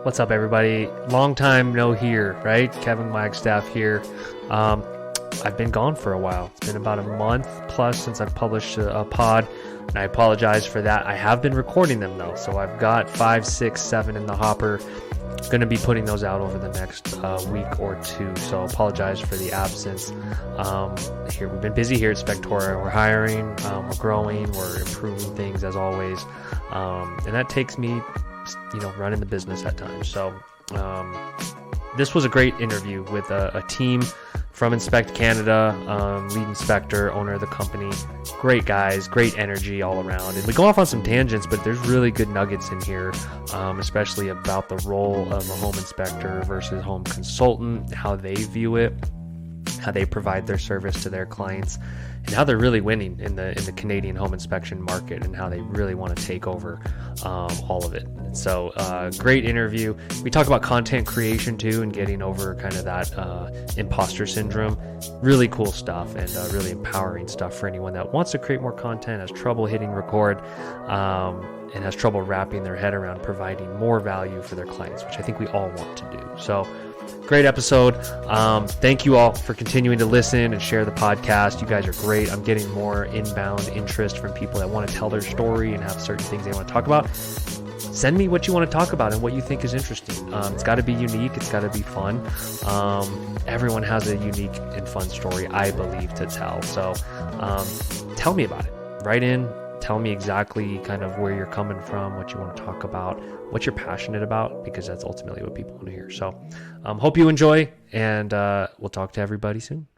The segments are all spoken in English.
What's up, everybody? Long time no here, right? Kevin Wagstaff here. I've been gone for a while. It's been about a month plus since I've published a pod, and I apologize for that. I have been recording them though, so I've got 5, 6, 7 in the hopper. Going to be putting those out over the next week or two, so apologize for the absence. Here we've been busy here at Spectora. We're hiring, we're growing, we're improving things as always, and that takes me, running the business at times. So this was a great interview with a team from Inspect Canada, lead inspector, owner of the company. Great guys, great energy all around. And we go off on some tangents, but there's really good nuggets in here, especially about the role of a home inspector versus home consultant, how they view it, how they provide their service to their clients, and how they're really winning in the Canadian home inspection market, and how they really want to take over all of it. So great interview. We talk about content creation too, and getting over kind of that imposter syndrome. Really cool stuff, and really empowering stuff for anyone that wants to create more content, has trouble hitting record, and has trouble wrapping their head around providing more value for their clients, which I think we all want to do. So great episode. Thank you all for continuing to listen and share the podcast. You guys are great. I'm getting more inbound interest from people that want to tell their story and have certain things they want to talk about. Send me what you want to talk about and what you think is interesting. It's got to be unique. It's got to be fun. Everyone has a unique and fun story, I believe, to tell. So tell me about it. Write in. Tell me exactly kind of where you're coming from, what you want to talk about, what you're passionate about, because that's ultimately what people want to hear. So hope you enjoy, and we'll talk to everybody soon.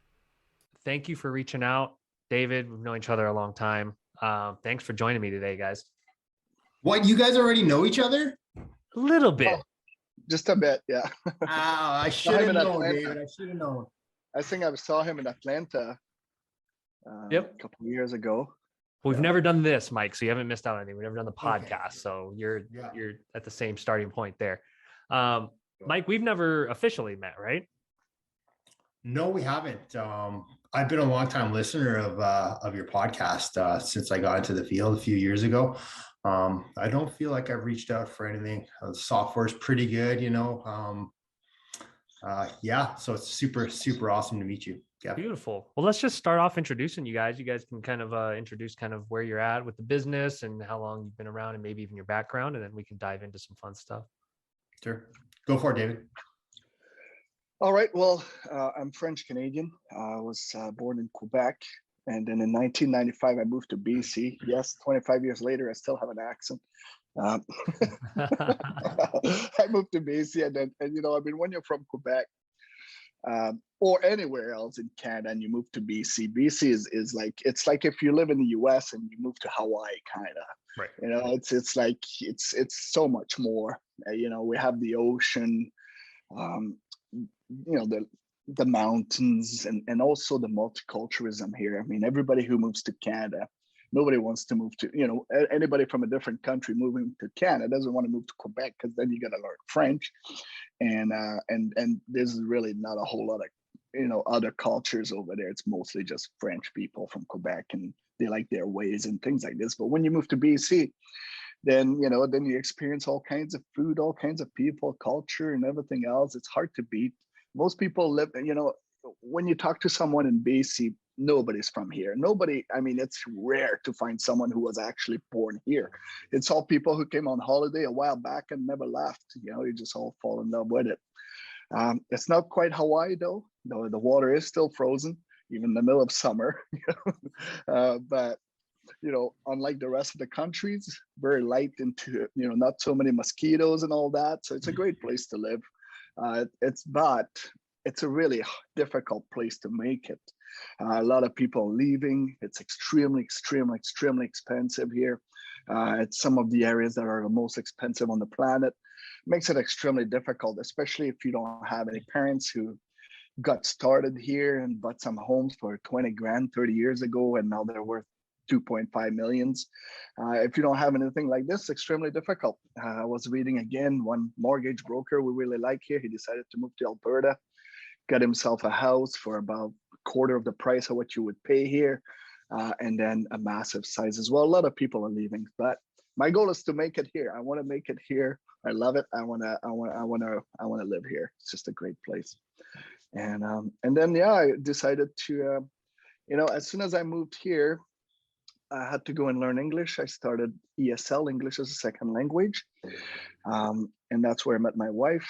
Thank you for reaching out. David, we've known each other a long time. Thanks for joining me today, guys. What, you guys already know each other? A little bit. Oh, just a bit, yeah. I should have known, David. I should have known. I think I saw him in Atlanta a couple of years ago. We've never done this, Mike, so you haven't missed out on anything. We've never done the podcast, so you're at the same starting point there. Mike, we've never officially met, right? No, we haven't. I've been a long-time listener of your podcast since I got into the field a few years ago. I don't feel like I've reached out for anything. The software is pretty good, so it's super, super awesome to meet you. Yeah. Beautiful. Well, let's just start off introducing you guys. You guys can kind of introduce kind of where you're at with the business and how long you've been around, and maybe even your background, and then we can dive into some fun stuff. Sure. Go for it, David. All right. Well, I'm French Canadian. I was born in Quebec, and then in 1995 I moved to BC. Yes, 25 years later, I still have an accent. I moved to BC, and I mean, when you're from Quebec, or anywhere else in Canada and you move to BC. BC is like, it's like if you live in the US and you move to Hawaii, kind of. Right. It's like it's so much more. We have the ocean, the mountains, and also the multiculturalism here. I mean, everybody who moves to Canada, nobody wants to move to, anybody from a different country moving to Canada doesn't want to move to Quebec, because then you got to learn French, and there's really not a whole lot of other cultures over there. It's mostly just French people from Quebec, and they like their ways and things like this. But when you move to BC, then you experience all kinds of food, all kinds of people, culture, and everything else. It's hard to beat. Most people live, when you talk to someone in BC, nobody's from here. It's rare to find someone who was actually born here. It's all people who came on holiday a while back and never left. You just all fall in love with it. It's not quite Hawaii though. The water is still frozen, even in the middle of summer. But unlike the rest of the countries, very light into not so many mosquitoes and all that. So it's a great place to live. It's a really difficult place to make it. A lot of people leaving. It's extremely, extremely, extremely expensive here. It's some of the areas that are the most expensive on the planet. Makes it extremely difficult, especially if you don't have any parents who got started here and bought some homes for 20 grand 30 years ago, and now they're worth 2.5 millions. If you don't have anything like this, extremely difficult. I was reading again, one mortgage broker we really like here, he decided to move to Alberta, got himself a house for about a quarter of the price of what you would pay here, and then a massive size as well. A lot of people are leaving, but my goal is to make it here. I want to make it here. I love it. I want to live here. It's just a great place. And then, yeah, I decided to, as soon as I moved here, I had to go and learn English. I started ESL, English as a second language. And that's where I met my wife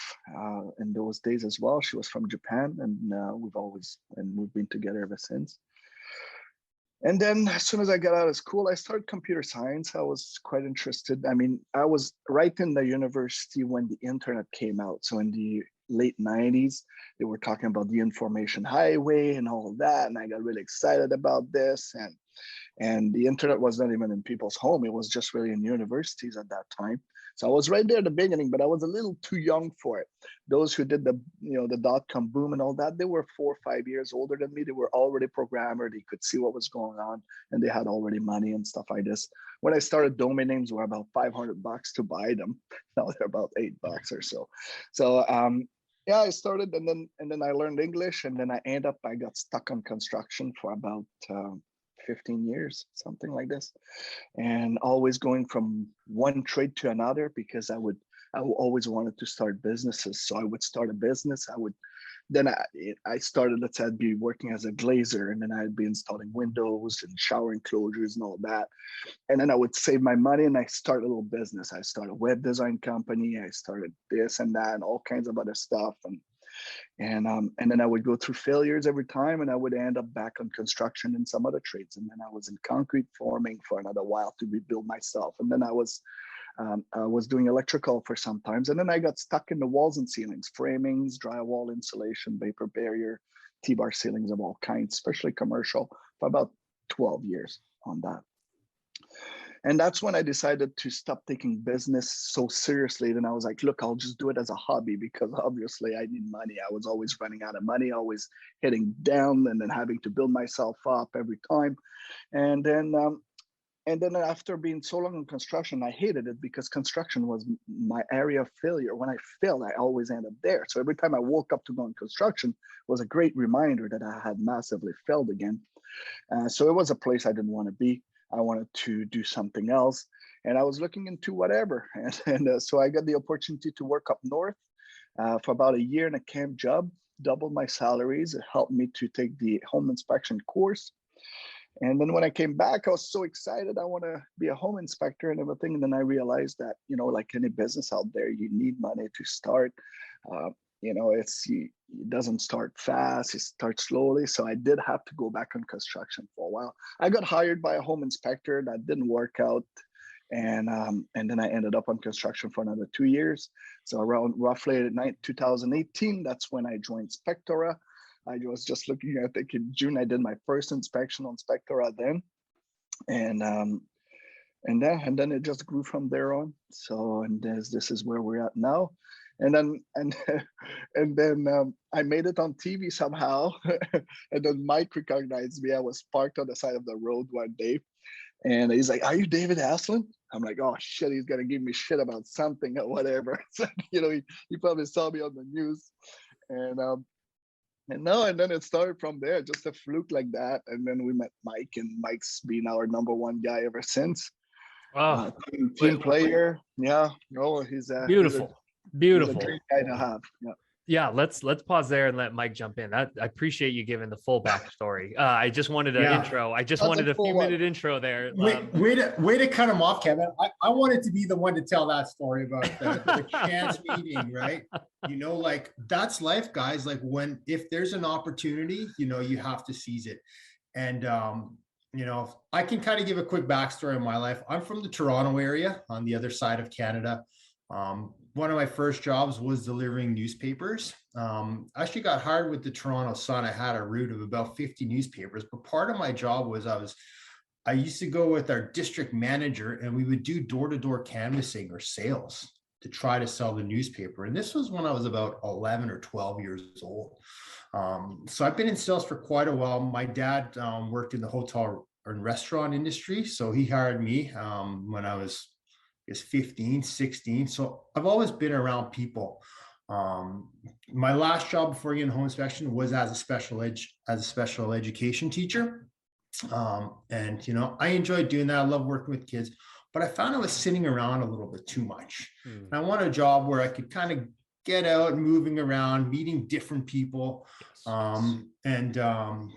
in those days as well. She was from Japan, and we've been together ever since. And then as soon as I got out of school, I started computer science. I was quite interested. I mean, I was right in the university when the internet came out. So in the late 90s, they were talking about the information highway and all of that. And I got really excited about this. And the internet was not even in people's home. It was just really in universities at that time. So I was right there at the beginning, but I was a little too young for it. Those who did the dot-com boom and all that, they were 4 or 5 years older than me. They were already programmer. They could see what was going on, and they had already money and stuff like this. When I started, domain names were about $500 to buy them. Now they're about $8 or so. So yeah, I started, and then I learned English, and then I got stuck on construction for about 15 years, something like this, and always going from one trade to another, because I always wanted to start businesses. So I would start a business. I started, let's say I'd be working as a glazer, and then I'd be installing windows and shower enclosures and all that. And then I would save my money and I start a little business. I started a web design company. I started this and that and all kinds of other stuff. And then I would go through failures every time, and I would end up back on construction and some other trades. And then I was in concrete forming for another while to rebuild myself. And then I was doing electrical for some times. And then I got stuck in the walls and ceilings, framings, drywall, insulation, vapor barrier, T-bar ceilings of all kinds, especially commercial, for about 12 years on that. And that's when I decided to stop taking business so seriously. Then I was like, look, I'll just do it as a hobby, because obviously I need money. I was always running out of money, always hitting down, and then having to build myself up every time. And then after being so long in construction, I hated it, because construction was my area of failure. When I failed, I always ended up there. So every time I woke up to go in construction was a great reminder that I had massively failed again. So it was a place I didn't want to be. I wanted to do something else, and I was looking into whatever. And so I got the opportunity to work up north for about a year in a camp job, doubled my salaries. It helped me to take the home inspection course. And then when I came back, I was so excited. I want to be a home inspector and everything. And then I realized that, like any business out there, you need money to start. It doesn't start fast, it starts slowly. So I did have to go back on construction for a while. I got hired by a home inspector. That didn't work out. And then I ended up on construction for another 2 years. So around roughly 2018, that's when I joined Spectora. I was just looking, I think in June, I did my first inspection on Spectora then. And then it just grew from there on. So, and this is where we're at now. And then I made it on TV somehow. And then Mike recognized me. I was parked on the side of the road one day, and he's like, "Are you David Aslan?" I'm like, "Oh shit, he's gonna give me shit about something or whatever." So, he probably saw me on the news, and then it started from there, just a fluke like that. And then we met Mike, and Mike's been our number one guy ever since. Wow. Team player, yeah. He's Beautiful. He's a great guy to have. Yeah, let's pause there and let Mike jump in. I appreciate you giving the full backstory. I just wanted an intro. I just wanted a few minute intro there. Way to cut him off, Kevin. I wanted to be the one to tell that story about the chance meeting, right? That's life, guys. Like if there's an opportunity, you have to seize it. And I can kind of give a quick backstory of my life. I'm from the Toronto area on the other side of Canada. One of my first jobs was delivering newspapers. I actually got hired with the Toronto Sun. I had a route of about 50 newspapers, but part of my job was I used to go with our district manager, and we would do door-to-door canvassing or sales to try to sell the newspaper. And this was when I was about 11 or 12 years old. So I've been in sales for quite a while. My dad worked in the hotel and restaurant industry, so he hired me when I was 15, 16. So I've always been around people. My last job before getting home inspection was as a special education teacher. And I enjoyed doing that. I love working with kids. but I found I was sitting around a little bit too much. Mm. And I wanted a job where I could kind of get out, moving around, meeting different people. Yes.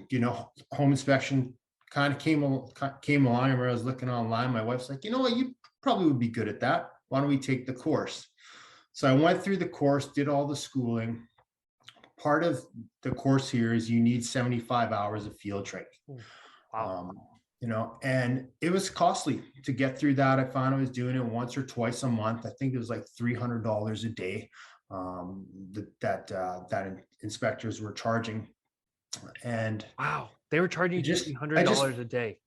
You know, home inspection kind of came along. I remember I was looking online. My wife's like, you know what, you probably would be good at that. Why don't we take the course? So I went through the course, did all the schooling. Part of the course here is you need 75 hours of field training. Wow. You know, and it was costly to get through that. I found I was doing it once or twice a month. I think it was like $300 a day that inspectors were charging. And Wow. They were charging you just $300 a day.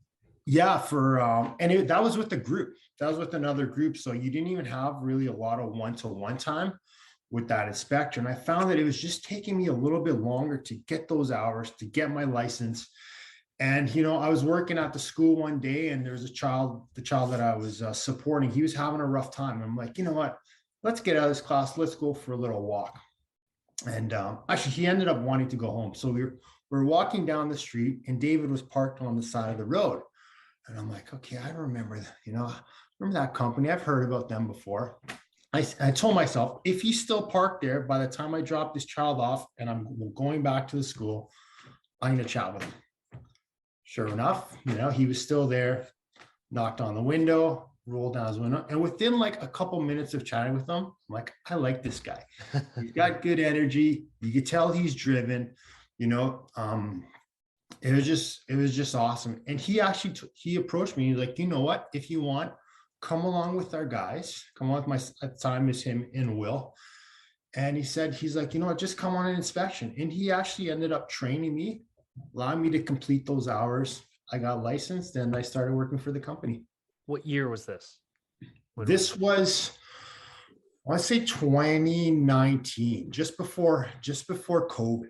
Yeah, that was with the group. That was with another group. So you didn't even have really a lot of one-to-one time with that inspector. And I found that it was just taking me a little bit longer to get those hours, to get my license. And, you know, I was working at the school one day, and there was the child that I was supporting. He was having a rough time. I'm like, you know what, let's get out of this class. Let's go for a little walk. And actually, he ended up wanting to go home. So we were walking down the street, and David was parked on the side of the road. And I'm like, okay, I remember that, you know, remember that company. I've heard about them before. I told myself, if he's still parked there by the time I drop this child off and I'm going back to the school, I'm going to chat with him. Sure enough, you know, he was still there, knocked on the window, rolled down his window. And within like a couple minutes of chatting with him, I'm like, I like this guy. He's got good energy. You could tell he's driven, you know. It was just awesome. And he actually, he approached me. He's like, you know what, if you want, come along with our guys, come on with my, at the time is him and Will. And he's like, you know what, just come on an inspection. And he actually ended up training me, allowing me to complete those hours. I got licensed and I started working for the company. What year was this? This was, I want to say 2019, just before COVID.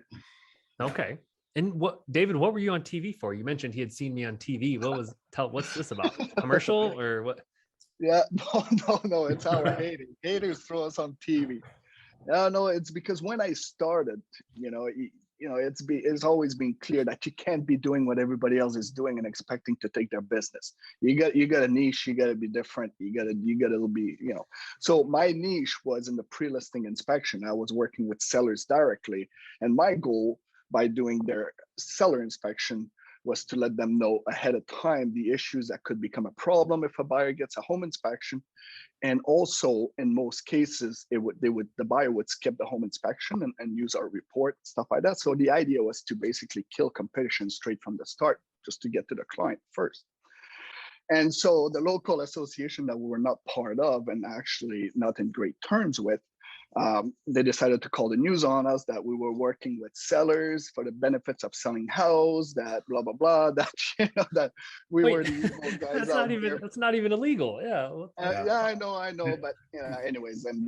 Okay. And David, what were you on TV for? You mentioned he had seen me on TV. What's this about? Commercial or what? Yeah, no, it's our haters throw us on TV. No, it's because when I started, it's always been clear that you can't be doing what everybody else is doing and expecting to take their business. You got a niche, you got to be different. You got to be, you know. So my niche was in the pre-listing inspection. I was working with sellers directly, and my goal by doing their seller inspection was to let them know ahead of time the issues that could become a problem if a buyer gets a home inspection. And also, in most cases, the buyer would skip the home inspection and use our report, stuff like that. So the idea was to basically kill competition straight from the start, just to get to the client first. And so the local association that we were not part of and actually not in great terms with, they decided to call the news on us that we were working with sellers for the benefits of selling house, that blah blah blah, that that we were the evil guys. That's not even illegal. Yeah. Yeah, I know, but anyways, and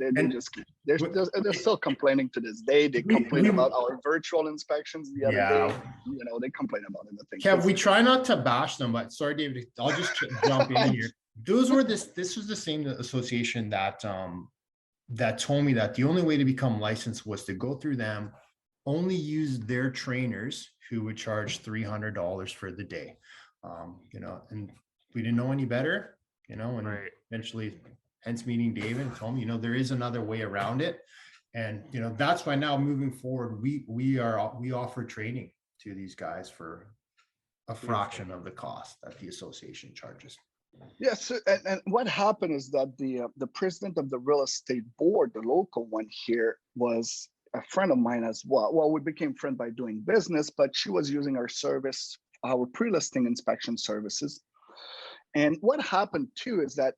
they're still complaining to this day. They complain about our virtual inspections the other day. They complain about everything. Kev, we try not to bash them, but sorry, David, I'll just jump in here. This was the same association that told me that the only way to become licensed was to go through them, only use their trainers who would charge $300 for the day. And we didn't know any better, and right. Eventually, hence meeting David, told me, there is another way around it. And, that's why now moving forward, we offer training to these guys for a fraction of the cost that the association charges. Yes, and what happened is that the president of the real estate board, the local one here, was a friend of mine as well. Well, we became friends by doing business, but she was using our service, our pre-listing inspection services. And what happened too is that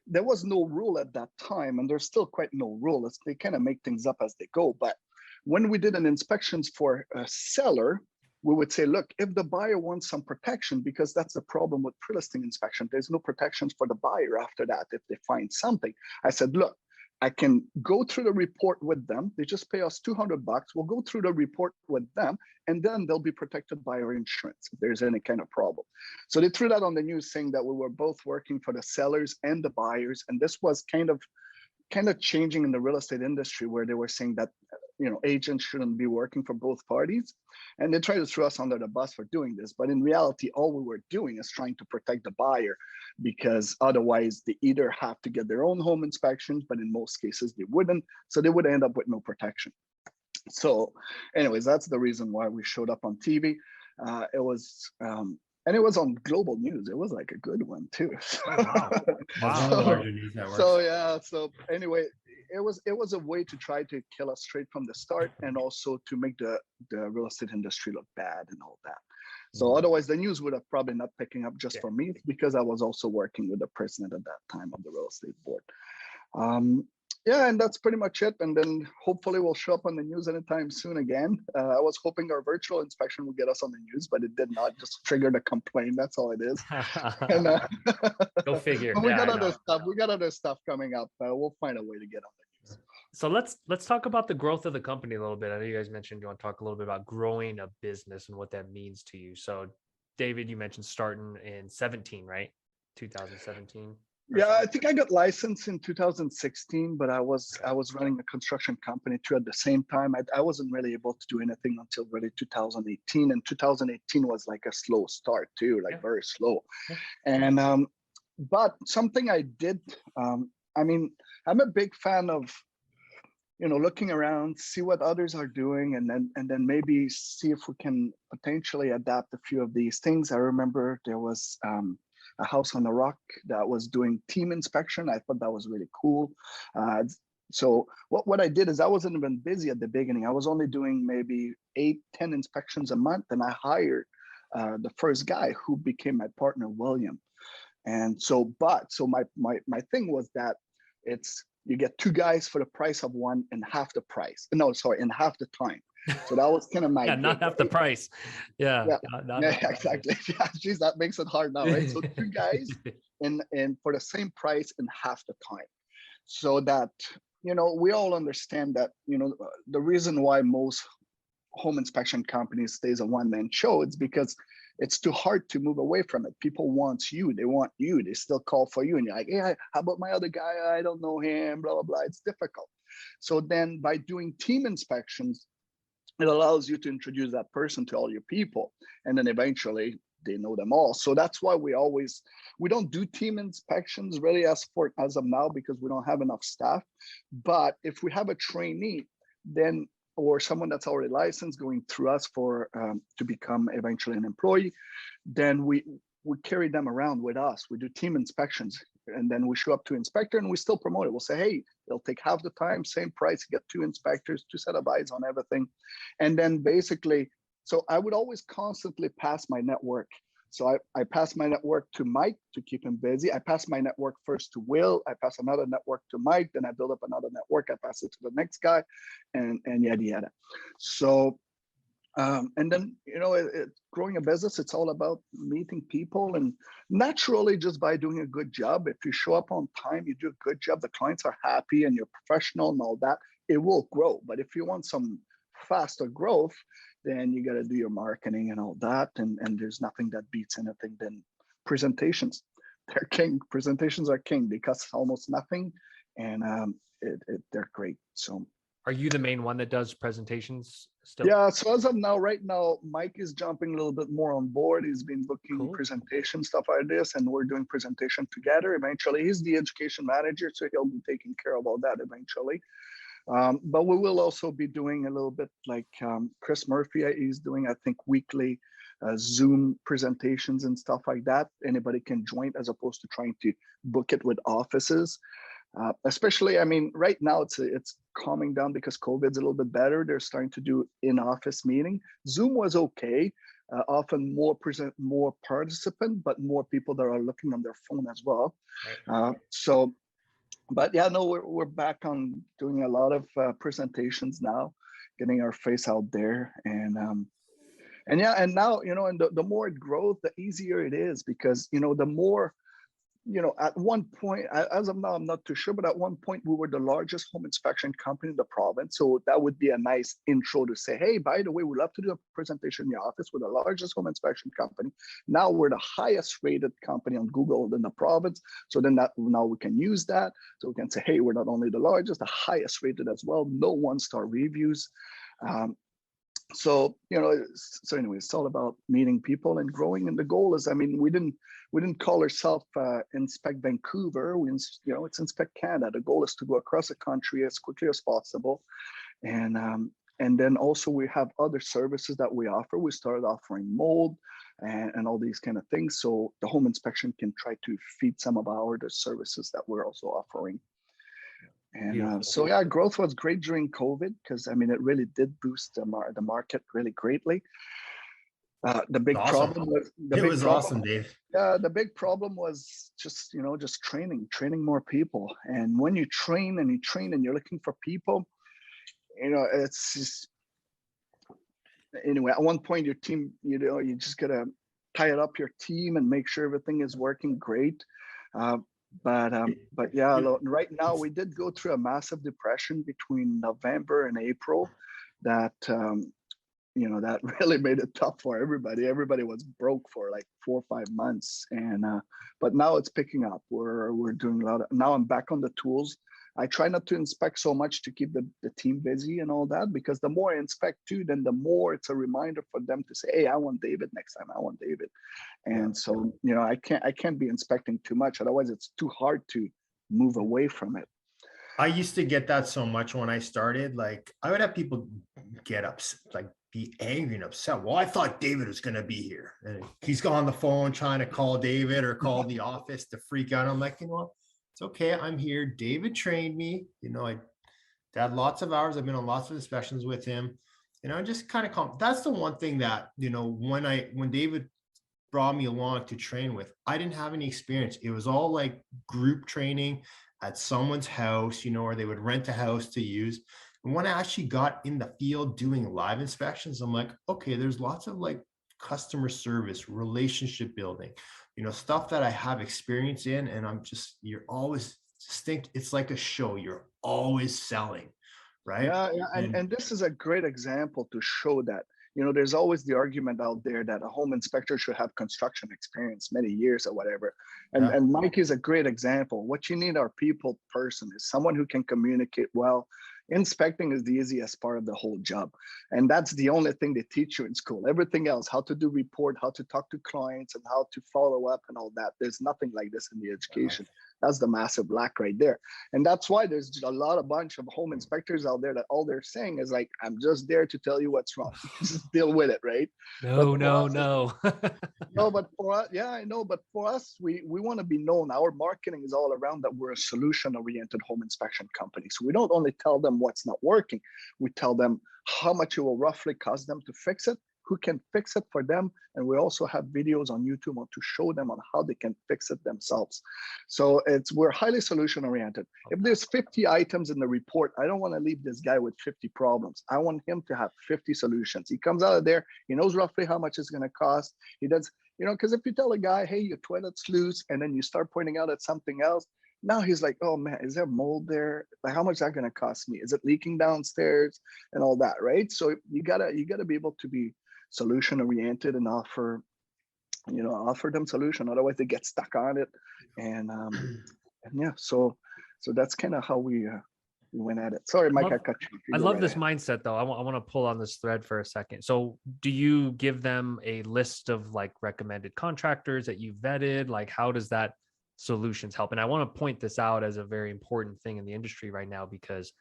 there was no rule at that time, and there's still quite no rule. They kind of make things up as they go. But when we did an inspections for a seller, we would say, look, if the buyer wants some protection, because that's the problem with pre-listing inspection, there's no protections for the buyer after that if they find something. I said, look, I can go through the report with them. They just pay us $200. We'll go through the report with them, and then they'll be protected by our insurance if there's any kind of problem. So they threw that on the news saying that we were both working for the sellers and the buyers. And this was kind of changing in the real estate industry, where they were saying that agents shouldn't be working for both parties. And they try to throw us under the bus for doing this. But in reality, all we were doing is trying to protect the buyer, because otherwise they either have to get their own home inspections, but in most cases they wouldn't. So they would end up with no protection. So anyways, that's the reason why we showed up on TV. It was and it was on global news. It was like a good one too. Oh, wow. That's one of the larger news networks. So yeah. So anyway, it was a way to try to kill us straight from the start, and also to make the real estate industry look bad and all that. So otherwise, the news would have probably not picking up just for me, because I was also working with the president at that time of the real estate board. Yeah, and that's pretty much it. And then hopefully we'll show up on the news anytime soon again. I was hoping our virtual inspection would get us on the news, but it did not. Just triggered a complaint. That's all it is. And, Go figure. We got other stuff. We got other stuff coming up. We'll find a way to get on the news. So let's talk about the growth of the company a little bit. I know you guys mentioned you want to talk a little bit about growing a business and what that means to you. So David, you mentioned starting in 17, right? 2017. Yeah, I think I got licensed in 2016, but I was running a construction company too at the same time. I wasn't really able to do anything until really 2018, and 2018 was like a slow start too, like very slow. And but something I did, I mean, I'm a big fan of looking around, see what others are doing, and then maybe see if we can potentially adapt a few of these things. I remember there was a house on the rock that was doing team inspection. I thought that was really cool. So what I did is, I wasn't even busy at the beginning. I was only doing maybe 8-10 inspections a month, and I hired the first guy who became my partner, William. And so my thing was that you get 2 guys for the price of one in half the price. No, sorry, in half the time. So that was kind of my not half the price. Yeah. Exactly. Yeah, geez, that makes it hard now, right? So 2 guys and for the same price in half the time. So that we all understand that the reason why most home inspection companies stays a one-man show, it's because it's too hard to move away from it. People want you. They still call for you, and you're like, hey, how about my other guy? I don't know him, blah blah blah. It's difficult. So then by doing team inspections, it allows you to introduce that person to all your people, and then eventually they know them all. So that's why we don't do team inspections really as of now, because we don't have enough staff. But if we have a trainee, then or someone that's already licensed going through us for to become eventually an employee, then we carry them around with us. We do team inspections, and then we show up to inspector, and we still promote it. We'll say, hey, they'll take half the time, same price, you get 2 inspectors, 2 set of eyes on everything. And then basically, so I would always constantly pass my network. So I pass my network to Mike to keep him busy. I pass my network first to Will. I pass another network to Mike. Then I build up another network. I pass it to the next guy, and yada yada. So, and then growing a business, it's all about meeting people, and naturally, just by doing a good job. If you show up on time, you do a good job, the clients are happy, and you're professional and all that, it will grow. But if you want some faster growth, then you got to do your marketing and all that. And there's nothing that beats anything than presentations. They're king. Presentations are king. They cost almost nothing, and they're great. So, are you the main one that does presentations still? Yeah. So as of now, right now, Mike is jumping a little bit more on board. He's been booking presentation stuff like this, and we're doing presentation together. Eventually, he's the education manager, so he'll be taking care of all that eventually. But we will also be doing a little bit like Chris Murphy. He's doing, I think, weekly Zoom presentations and stuff like that. Anybody can join, as opposed to trying to book it with offices. Especially, I mean, right now it's calming down because COVID's a little bit better. They're starting to do in-office meeting. Zoom was okay. Often more participant, but more people that are looking on their phone as well. Right. But yeah, no, we're back on doing a lot of presentations now, getting our face out there, and now and the more it grows, the easier it is, because the more at one point, as of now, I'm not too sure, but at one point we were the largest home inspection company in the province. So that would be a nice intro to say, hey, by the way, we'd love to do a presentation in your office. We're the largest home inspection company. Now we're the highest rated company on Google in the province. So then now we can use that. So we can say, hey, we're not only the largest, the highest rated as well. No 1-star reviews. So anyway, it's all about meeting people and growing. And the goal is, we didn't call ourselves Inspect Vancouver. It's Inspect Canada. The goal is to go across the country as quickly as possible. And then also we have other services that we offer. We started offering mold and all these kind of things. So the home inspection can try to feed some of our other services that we're also offering. And growth was great during COVID because it really did boost the market really greatly. The big problem was awesome, Dave. Yeah, the big problem was just training more people. And when you train and you're looking for people, it's just, anyway, at one point your team, you just gotta tie it up your team and make sure everything is working great. But yeah, right now we did go through a massive depression between November and April that that really made it tough for everybody. Everybody was broke for like 4 or 5 months, and but now it's picking up. We're doing a lot of, now I'm back on the tools. I try not to inspect so much to keep the team busy and all that, because the more I inspect too, then the more it's a reminder for them to say, hey, I want David next time. I want David. And so, I can't be inspecting too much. Otherwise it's too hard to move away from it. I used to get that so much when I started. Like, I would have people get upset, like be angry and upset. Well, I thought David was going to be here, and he's on the phone trying to call David or call the office to freak out. I'm like, it's okay. I'm here. David trained me. I had lots of hours. I've been on lots of inspections with him. Just kind of that's the one thing that, when David brought me along to train with, I didn't have any experience. It was all like group training at someone's house, or they would rent a house to use. And when I actually got in the field doing live inspections, I'm like, okay, there's lots of like customer service, relationship building, stuff that I have experience in. And you're always distinct. It's like a show. You're always selling, right? Yeah. And this is a great example to show that, there's always the argument out there that a home inspector should have construction experience, many years or whatever. And Mike is a great example. What you need are people person, is someone who can communicate well. Inspecting is the easiest part of the whole job. And that's the only thing they teach you in school. Everything else, how to do report, how to talk to clients, and how to follow up and all that. There's nothing like this in the education. That's the massive lack right there. And that's why there's a bunch of home inspectors out there that all they're saying is like, I'm just there to tell you what's wrong. Just deal with it, right? No. No, but for us, yeah, I know. But for us, we want to be known. Our marketing is all around that we're a solution-oriented home inspection company. So we don't only tell them what's not working, we tell them how much it will roughly cost them to fix it, who can fix it for them, and we also have videos on YouTube to show them on how they can fix it themselves. So we're highly solution oriented. If there's 50 items in the report, I don't want to leave this guy with 50 problems. I want him to have 50 solutions. He comes out of there, he knows roughly how much it's going to cost. He does, because if you tell a guy, hey, your toilet's loose, and then you start pointing out at something else, now he's like, oh man, is there mold there? Like, how much is that going to cost me? Is it leaking downstairs and all that, right? So you gotta be able to be solution oriented and offer them solution. Otherwise they get stuck on it. And yeah, so that's kind of how we went at it. Sorry, Mike, I cut you. I love this mindset though. I want to pull on this thread for a second. So do you give them a list of like recommended contractors that you've vetted? Like, how does that solutions help? And I want to point this out as a very important thing in the industry right now, because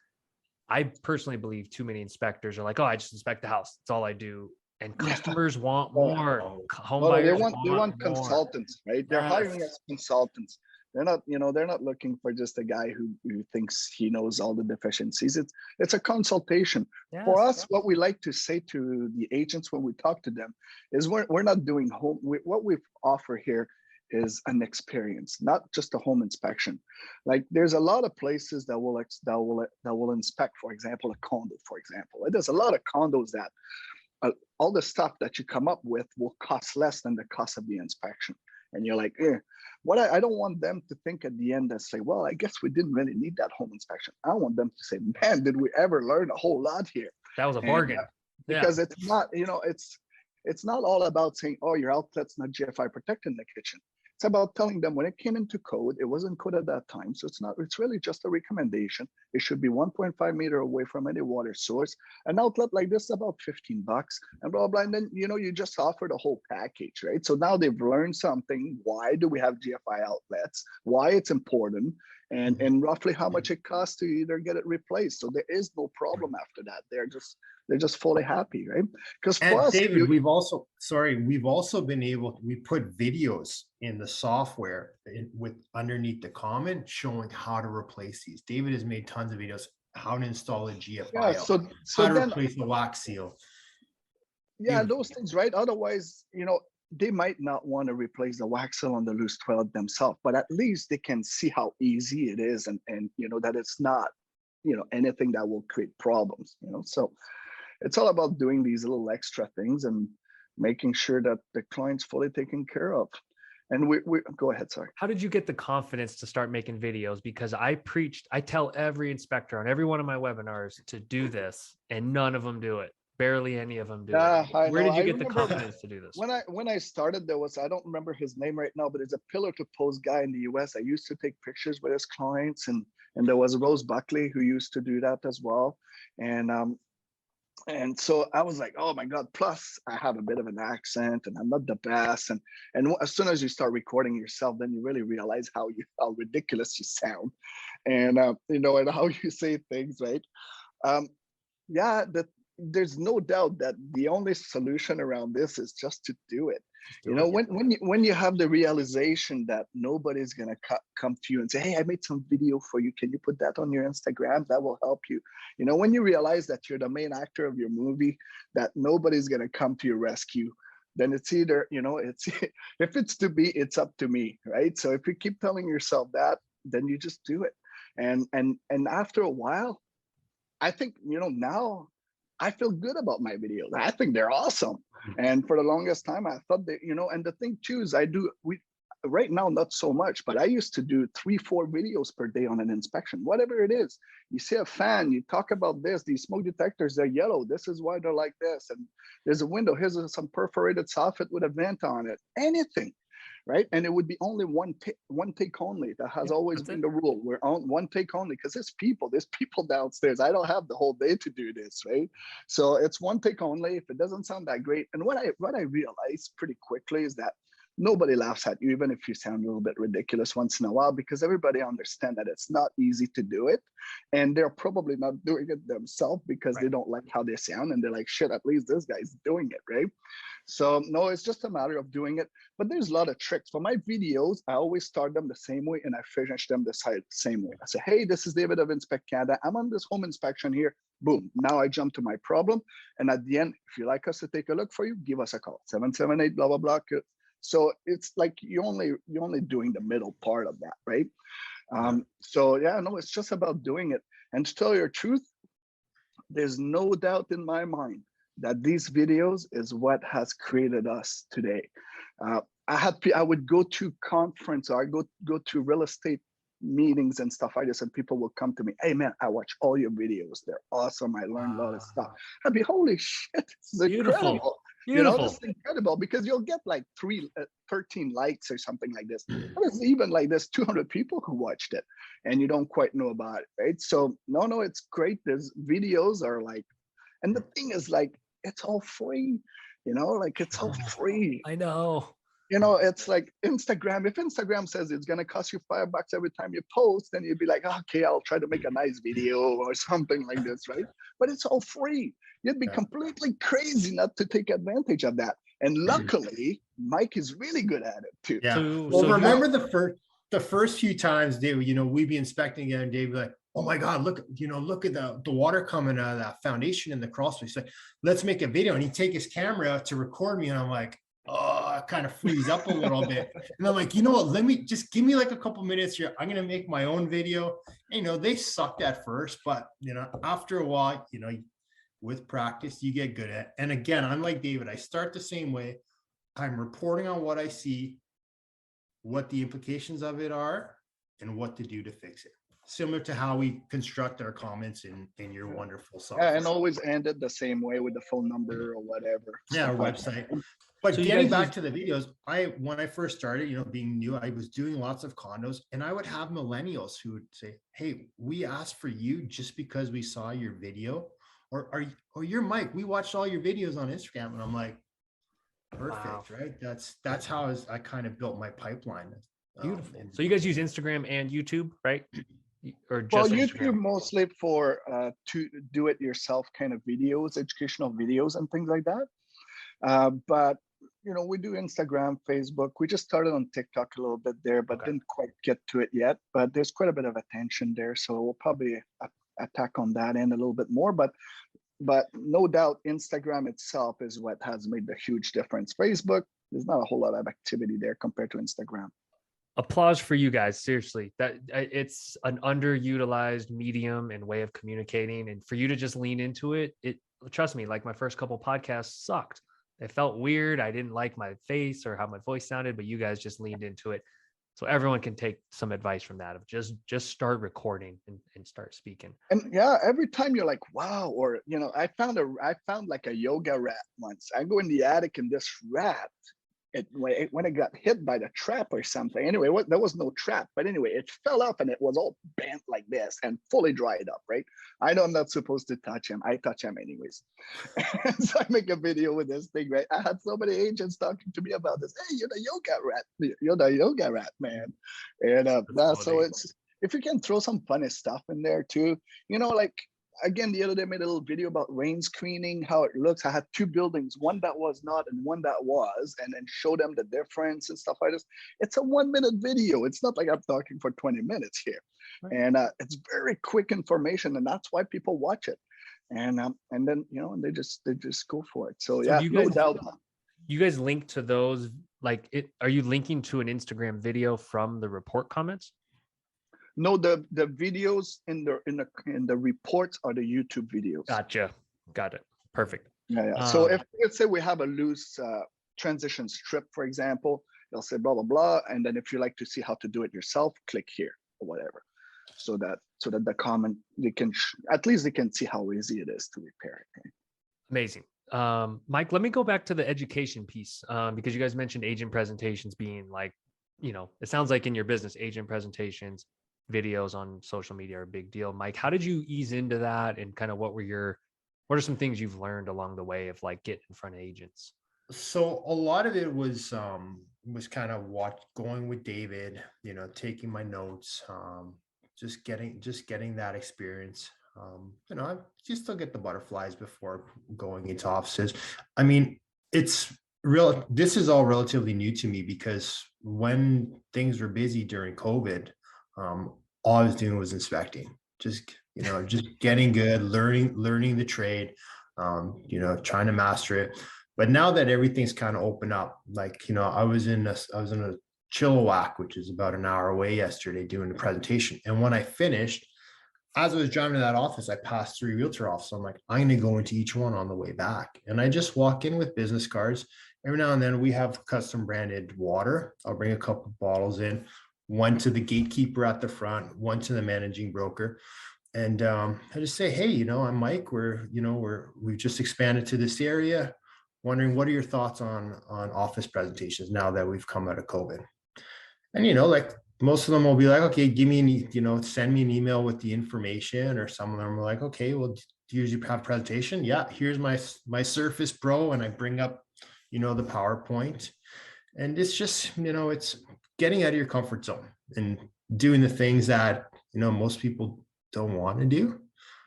I personally believe too many inspectors are like, oh, I just inspect the house. That's all I do. And customers want more. Home buyers they want consultants, right? They're hiring as consultants. They're not looking for just a guy who thinks he knows all the deficiencies. It's a consultation. For us, what we like to say to the agents when we talk to them is we're not doing what we offer here is an experience, not just a home inspection. Like, there's a lot of places that will inspect, for example, a condo, for example. There's a lot of condos that all the stuff that you come up with will cost less than the cost of the inspection. and you're like, eh. What I don't want them to think at the end and say, well, I guess we didn't really need that home inspection. I want them to say, man, did we ever learn a whole lot here? That was a And, bargain. because it's not, it's not all about saying, oh, your outlet's not GFI protected in the kitchen. It's about telling them when it came into code, it wasn't code at that time. So it's really just a recommendation. It should be 1.5 meter away from any water source. An outlet like this is about $15 and blah, blah. And then, you just offer the whole package, right? So now they've learned something. Why do we have GFI outlets? Why it's important? And roughly how much it costs to either get it replaced. So there is no problem after that. They're just fully happy, right? Because for us, David, we've also been able, we put videos in the software with underneath the comment showing how to replace these. David has made tons of videos, how to install a GFI, how to replace the wax seal. Yeah, those things, right? Otherwise, they might not want to replace the wax seal on the loose toilet themselves, but at least they can see how easy it is and that it's not, anything that will create problems, So it's all about doing these little extra things and making sure that the client's fully taken care of. And we go ahead, sorry. How did you get the confidence to start making videos? Because I tell every inspector on every one of my webinars to do this, and none of them do it. Barely any of them do it. Where did you get the confidence to do this? When I started, I don't remember his name right now, but it's a pillar to post guy in the US. I used to take pictures with his clients, and there was Rose Buckley who used to do that as well. And so I was like, oh my God, plus I have a bit of an accent and I'm not the best. And as soon as you start recording yourself, then you really realize how ridiculous you sound and, and how you say things, right? There's no doubt that the only solution around this is just to do it. When you have the realization that nobody's gonna come to you and say, hey, I made some video for you, can you put that on your Instagram? That will help you. When you realize that you're the main actor of your movie, that nobody's gonna come to your rescue, then it's either, it's if it's to be, it's up to me, right? So if you keep telling yourself that, then you just do it. And after a while, I think, now I feel good about my videos. I think they're awesome. And for the longest time, I thought that, and the thing too is right now, not so much, but I used to do 3-4 videos per day on an inspection, whatever it is. You see a fan, you talk about this, these smoke detectors, they're yellow. This is why they're like this. And there's a window, here's some perforated soffit with a vent on it, anything. Right. And it would be only one take only. That has always been the rule. We're on one take only because there's people downstairs. I don't have the whole day to do this. Right. So it's one take only. If it doesn't sound that great. And what I realized pretty quickly is that nobody laughs at you, even if you sound a little bit ridiculous once in a while, because everybody understands that it's not easy to do it. And they're probably not doing it themselves because they don't like how they sound. And they're like, shit, at least this guy's doing it. Right. So no, it's just a matter of doing it. But there's a lot of tricks. For my videos, I always start them the same way and I finish them the same way. I say, hey, this is David of Inspect Canada. I'm on this home inspection here. Boom. Now I jump to my problem. And at the end, if you like us to take a look for you, give us a call. 778 blah, blah, blah. So it's like you're only doing the middle part of that, right? So yeah, no, it's just about doing it. And to tell you the truth, there's no doubt in my mind that these videos is what has created us today. I would go to conference or I go to real estate meetings and stuff like this, and people will come to me, hey man, I watch all your videos. They're awesome. I learned a lot of stuff. I'd be, holy shit, this is incredible. Beautiful. This is incredible because you'll get like 13 likes or something like this. But it's even like there's 200 people who watched it and you don't quite know about it, right? So no, it's great. There's videos are like, and the thing is like, it's all free, like it's all free. I know. It's like Instagram. If Instagram says it's going to cost you $5 every time you post, then you'd be like, okay, I'll try to make a nice video or something like this, right? But it's all free. You'd be completely crazy not to take advantage of that. And luckily, Mike is really good at it too. Yeah. Well, remember the first few times, Dave, we'd be inspecting it and Dave would be like, oh my God, look at the water coming out of that foundation in the crawl space. Like, let's make a video. And he'd take his camera out to record me. And I'm like, oh, I kind of freeze up a little bit. And I'm like, you know what? Let me just give me like a couple minutes here. I'm going to make my own video. And, they sucked at first, but, after a while, with practice, you get good at it. And again, I'm like David, I start the same way. I'm reporting on what I see. what the implications of it are, and what to do to fix it. Similar to how we construct our comments in your wonderful software. And always end it the same way with the phone number or whatever. Yeah, our Like website. that. But So you getting guys back to the videos, when I first started, being new, I was doing lots of condos, and I would have millennials who would say, "Hey, we asked for you just because we saw your video, or you're Mike. We watched all your videos on Instagram." And I'm like, perfect, Wow. right? That's how I kind of built my pipeline. Beautiful. So you guys use Instagram and YouTube, right? Or Well, just YouTube Instagram? mostly for to do it yourself kind of videos, educational videos and things like that. But we do Instagram, Facebook. We just started on TikTok a little bit there, but Okay. didn't quite get to it yet. But there's quite a bit of attention there, so we'll probably attack on that end a little bit more. But no doubt, Instagram itself is what has made the huge difference. Facebook, there's not a whole lot of activity there compared to Instagram. Applause for you guys. Seriously, that it's an underutilized medium and way of communicating, and for you to just lean into it, trust me, like my first couple podcasts sucked. It felt weird. I didn't like my face or how my voice sounded, but you guys just leaned into it. So everyone can take some advice from that of just start recording and start speaking. And yeah, every time you're like, wow, or I found like a yoga rat once. I go in the attic and this rat, when it got hit by the trap or something. Anyway, there was no trap, but anyway, it fell off and it was all bent like this and fully dried up, right? I know I'm not supposed to touch him. I touch him anyways. So I make a video with this thing, right? I had so many agents talking to me about this. Hey, you're the yoga rat. You're the yoga rat, man. And so it's, if you can throw some funny stuff in there too, like, again, the other day I made a little video about rain screening, how it looks. I had two buildings, one that was not and one that was, and then show them the difference and stuff like this. It's a 1-minute video. It's not like I'm talking for 20 minutes here. Right. And it's very quick information, and that's why people watch it. And then they just go for it. So yeah, no doubt. You guys link to those, like are you linking to an Instagram video from the report comments? No, the videos in the reports are the YouTube videos. Gotcha. Got it. Perfect. Yeah. So if, let's say we have a loose transition strip, for example, they'll say blah blah blah, and then if you like to see how to do it yourself, click here or whatever, so that the comment at least they can see how easy it is to repair it. Right? Amazing. Mike, let me go back to the education piece, because you guys mentioned agent presentations being like, it sounds like in your business, agent presentations, videos on social media are a big deal. Mike, how did you ease into that, and kind of what are some things you've learned along the way of like getting in front of agents? So a lot of it was kind of going with David, taking my notes, just getting that experience. You still get the butterflies before going into offices. I mean, this is all relatively new to me, because when things were busy during COVID, all I was doing was inspecting, just getting good, learning the trade, trying to master it. But now that everything's kind of opened up, like, I was in a Chilliwack, which is about an hour away, yesterday doing a presentation. And when I finished, as I was driving to that office, I passed 3 realtor offices. So I'm like, I'm going to go into each one on the way back. And I just walk in with business cards. Every now and then we have custom branded water. I'll bring a couple of bottles in, one to the gatekeeper at the front, one to the managing broker. And I just say, hey, I'm Mike. We've just expanded to this area. Wondering, what are your thoughts on office presentations now that we've come out of COVID? And, like, most of them will be like, okay, give me send me an email with the information. Or some of them are like, okay, well, do you usually have presentation? Yeah, here's my Surface Pro, and I bring up, the PowerPoint. And it's just, it's getting out of your comfort zone and doing the things that, most people don't want to do.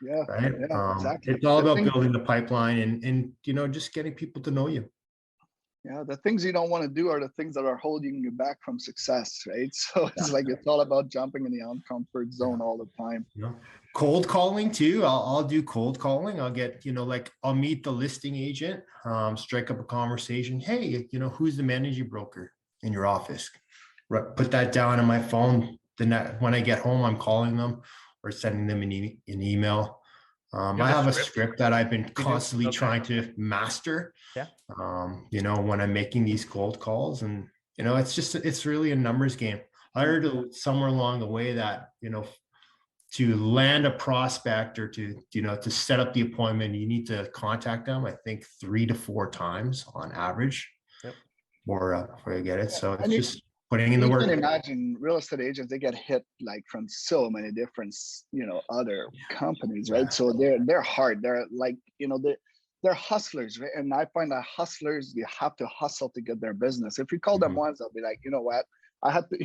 Yeah. Right. Yeah, exactly. It's all about building the pipeline and just getting people to know you. Yeah, the things you don't want to do are the things that are holding you back from success, right? So it's like, it's all about jumping in the uncomfort zone all the time. Cold calling too. I'll do cold calling. I'll get, I'll meet the listing agent, strike up a conversation. Hey, who's the managing broker in your office? Put that down on my phone. When I get home, I'm calling them or sending them an email. I have a script that I've been constantly trying to master. Yeah. When I'm making these cold calls, and it's really a numbers game. I heard somewhere along the way that, to land a prospect or to set up the appointment, you need to contact them, I think 3 to 4 times on average. Yep. Before you get it. So it's And just putting in the you work. can imagine real estate agents, they get hit like from so many different, other companies, right? So they're hard. They're like, they're hustlers, right? And I find that hustlers, you have to hustle to get their business. If you call them once, they'll be like, you know what? I have to,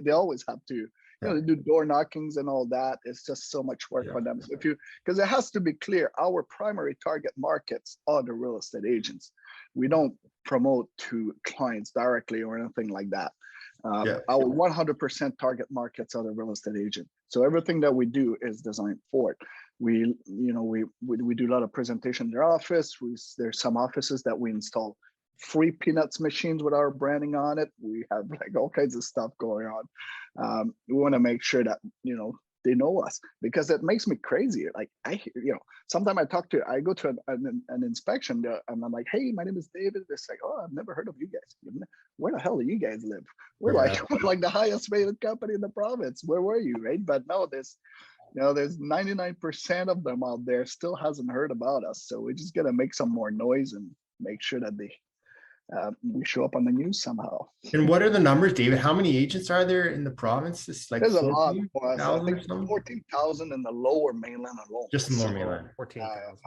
they always have to, they do door knockings and all that. It's just so much work for them. So because it has to be clear, our primary target markets are the real estate agents. We don't promote to clients directly or anything like that. Our 100% target markets are the real estate agent. So everything that we do is designed for it. We do a lot of presentation in their office. There's some offices that we install free peanuts machines with our branding on it. We have like all kinds of stuff going on. We want to make sure that, they know us, because it makes me crazy. Like sometimes I go to an inspection and I'm like, hey, my name is David. It's like, oh, I've never heard of you guys. Where the hell do you guys live? We're like the highest rated company in the province. Where were you, right? But no, there's 99% of them out there still hasn't heard about us. So we just gotta make some more noise and make sure that we show up on the news somehow. And what are the numbers, David? How many agents are there in the province? It's like there's a lot. I think 14,000 14,000 in the lower mainland alone. Just in lower mainland. 14,000.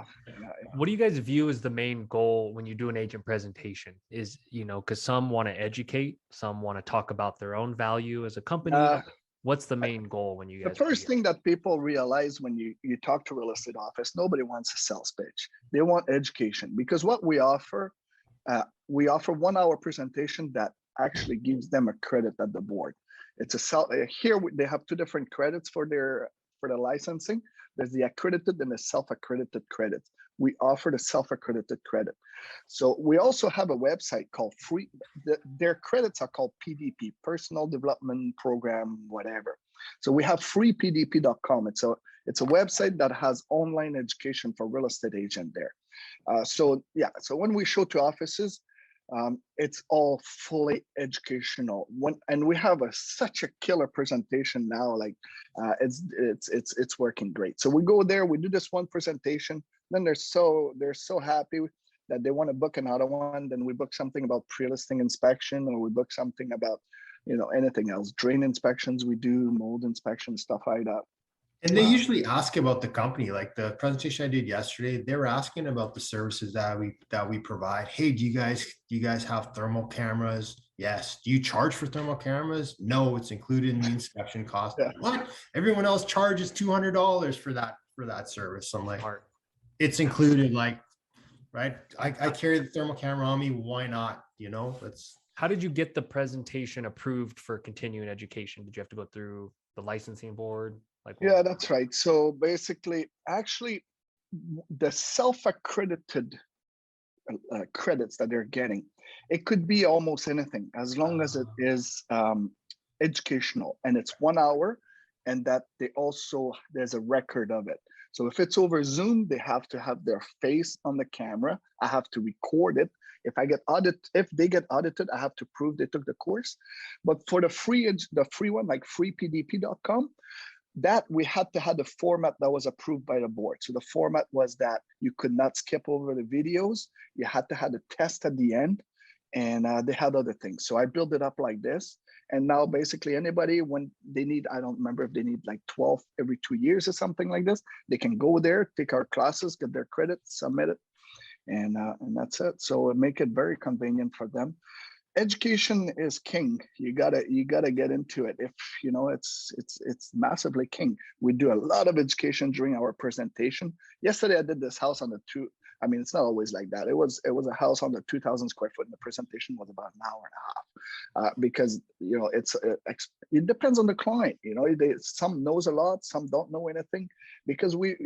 What do you guys view as the main goal when you do an agent presentation? Is, because some want to educate, some want to talk about their own value as a company. What's the main goal when you guys? The first thing that people realize when you talk to real estate office, nobody wants a sales pitch. They want education, because what we offer 1 hour presentation that actually gives them a credit at the board. It's here they have 2 different credits for the licensing. There's the accredited and the self-accredited credits. We offer the self-accredited credit. So we also have a website called free. Their credits are called PDP, Personal Development Program, whatever. So we have freepdp.com. It's a website that has online education for real estate agent there. So when we show to offices, it's all fully educational. And we have such a killer presentation now. Like it's working great. So we go there, we do this one presentation, then they're so happy that they want to book another one. Then we book something about pre-listing inspection, or we book something about anything else, drain inspections we do, mold inspections, stuff like that. And they usually ask about the company. Like the presentation I did yesterday, they were asking about the services that we provide. Hey, do you guys have thermal cameras? Yes. Do you charge for thermal cameras? No, it's included in the inspection cost. Yeah. What? Everyone else charges $200 for that service. I'm like, it's included. Like, right? I carry the thermal camera on me. Why not? How did you get the presentation approved for continuing education? Did you have to go through the licensing board? Yeah, that's right. So basically, actually, the self-accredited credits that they're getting, it could be almost anything, as long as it is educational and it's 1 hour, and that there's a record of it. So if it's over Zoom, they have to have their face on the camera. I have to record it. If they get audited, I have to prove they took the course. But for the free one, like freepdp.com, that we had to have the format that was approved by the board. So the format was that you could not skip over the videos. You had to have the test at the end, and they had other things. So I built it up like this. And now basically anybody, when they need, I don't remember if they need like 12 every 2 years or something like this, they can go there, take our classes, get their credits, submit it, and that's it. So make it very convenient for them. Education is king. You gotta get into it. If it's massively king. We do a lot of education during our presentation. Yesterday I did this house on the it's not always like that. It was a house on the 2,000 square foot, and the presentation was about an hour and a half, because it depends on the client. Some knows a lot, some don't know anything, because we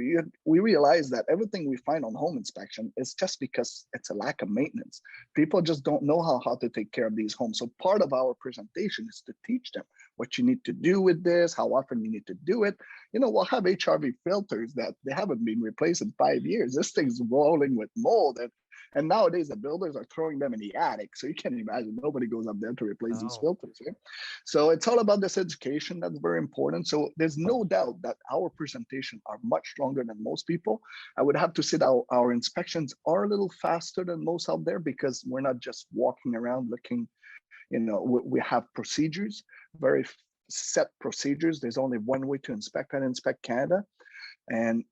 realize that everything we find on home inspection is just because it's a lack of maintenance. People just don't know how to take care of these homes. So part of our presentation is to teach them what you need to do with this, how often you need to do it. We'll have HRV filters that they haven't been replaced in 5 years. This thing's rolling with mold, and And nowadays the builders are throwing them in the attic. So you can imagine nobody goes up there to replace these filters. Right? So it's all about this education. That's very important. So there's no doubt that our presentations are much stronger than most people. I would have to say that our inspections are a little faster than most out there because we're not just walking around looking, we have procedures, very set procedures. There's only one way to inspect and inspect Canada. And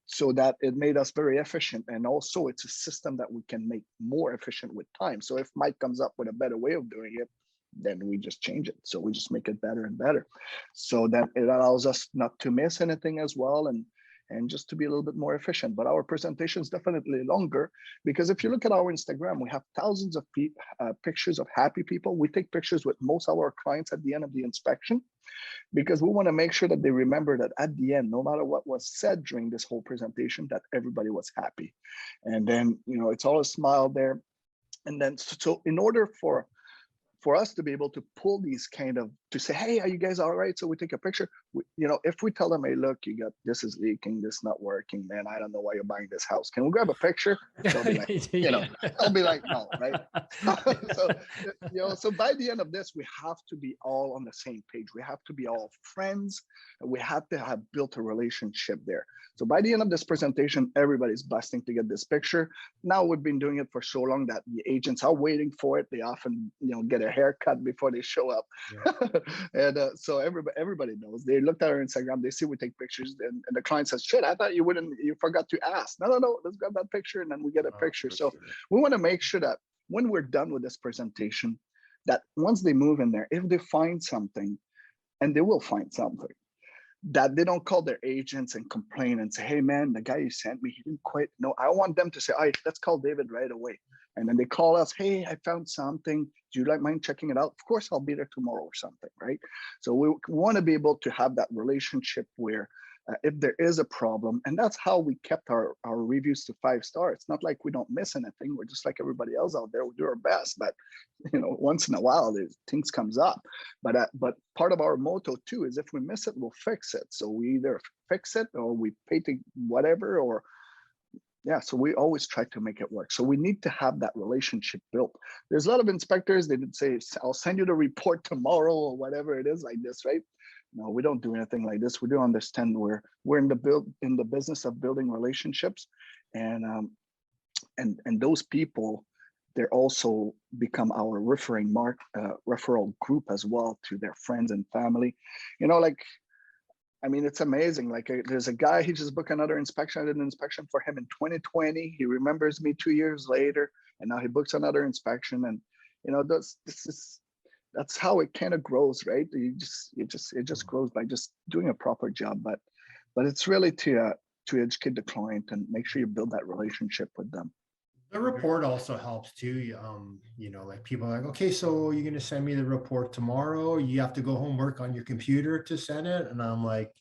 so that it made us very efficient. And also it's a system that we can make more efficient with time. So if Mike comes up with a better way of doing it, then we just change it. So we just make it better and better. So that it allows us not to miss anything as well. And just to be a little bit more efficient. But our presentation is definitely longer because if you look at our Instagram, we have thousands of pictures of happy people. We take pictures with most of our clients at the end of the inspection because we want to make sure that they remember that at the end, no matter what was said during this whole presentation, that everybody was happy. And then, it's all a smile there. And then, so in order for us to be able to pull these to say, hey, are you guys all right? So we take a picture. If we tell them, hey, look, this is leaking, this is not working, man, I don't know why you're buying this house. Can we grab a picture? They'll be like, they'll be like, no, right? So by the end of this, we have to be all on the same page. We have to be all friends. We have to have built a relationship there. So by the end of this presentation, everybody's busting to get this picture. Now we've been doing it for so long that the agents are waiting for it. They often, get a haircut before they show up. Yeah. And so everybody knows. They looked at our Instagram, they see we take pictures, and the client says, shit, I thought you forgot to ask. No, let's grab that picture, and then we get a picture. So we want to make sure that when we're done with this presentation, that once they move in there, if they find something, and they will find something, that they don't call their agents and complain and say, hey man, the guy you sent me, he didn't quite know. I want them to say, all right, let's call David right away. And then they call us, hey, I found something. Do you mind checking it out? Of course, I'll be there tomorrow or something, right? So we want to be able to have that relationship where if there is a problem, and that's how we kept our reviews to 5-star. It's not like we don't miss anything. We're just like everybody else out there. We do our best, but once in a while, things comes up. But part of our motto too is if we miss it, we'll fix it. So we either fix it or we pay to whatever, or yeah, so we always try to make it work. So we need to have that relationship built. There's a lot of inspectors, they did say, I'll send you the report tomorrow or whatever it is like this, right? No, we don't do anything like this. We do understand we're in the business of building relationships, and those people, they're also become our referral group as well to their friends and family. It's amazing. Like there's a guy, he just booked another inspection. I did an inspection for him in 2020. He remembers me 2 years later, and now he books another inspection. And that's how it kind of grows, right? It just grows by just doing a proper job. But it's really to educate the client and make sure you build that relationship with them. The report also helps too. Like people are like, okay, so you're going to send me the report tomorrow. You have to go home, work on your computer to send it. And I'm like,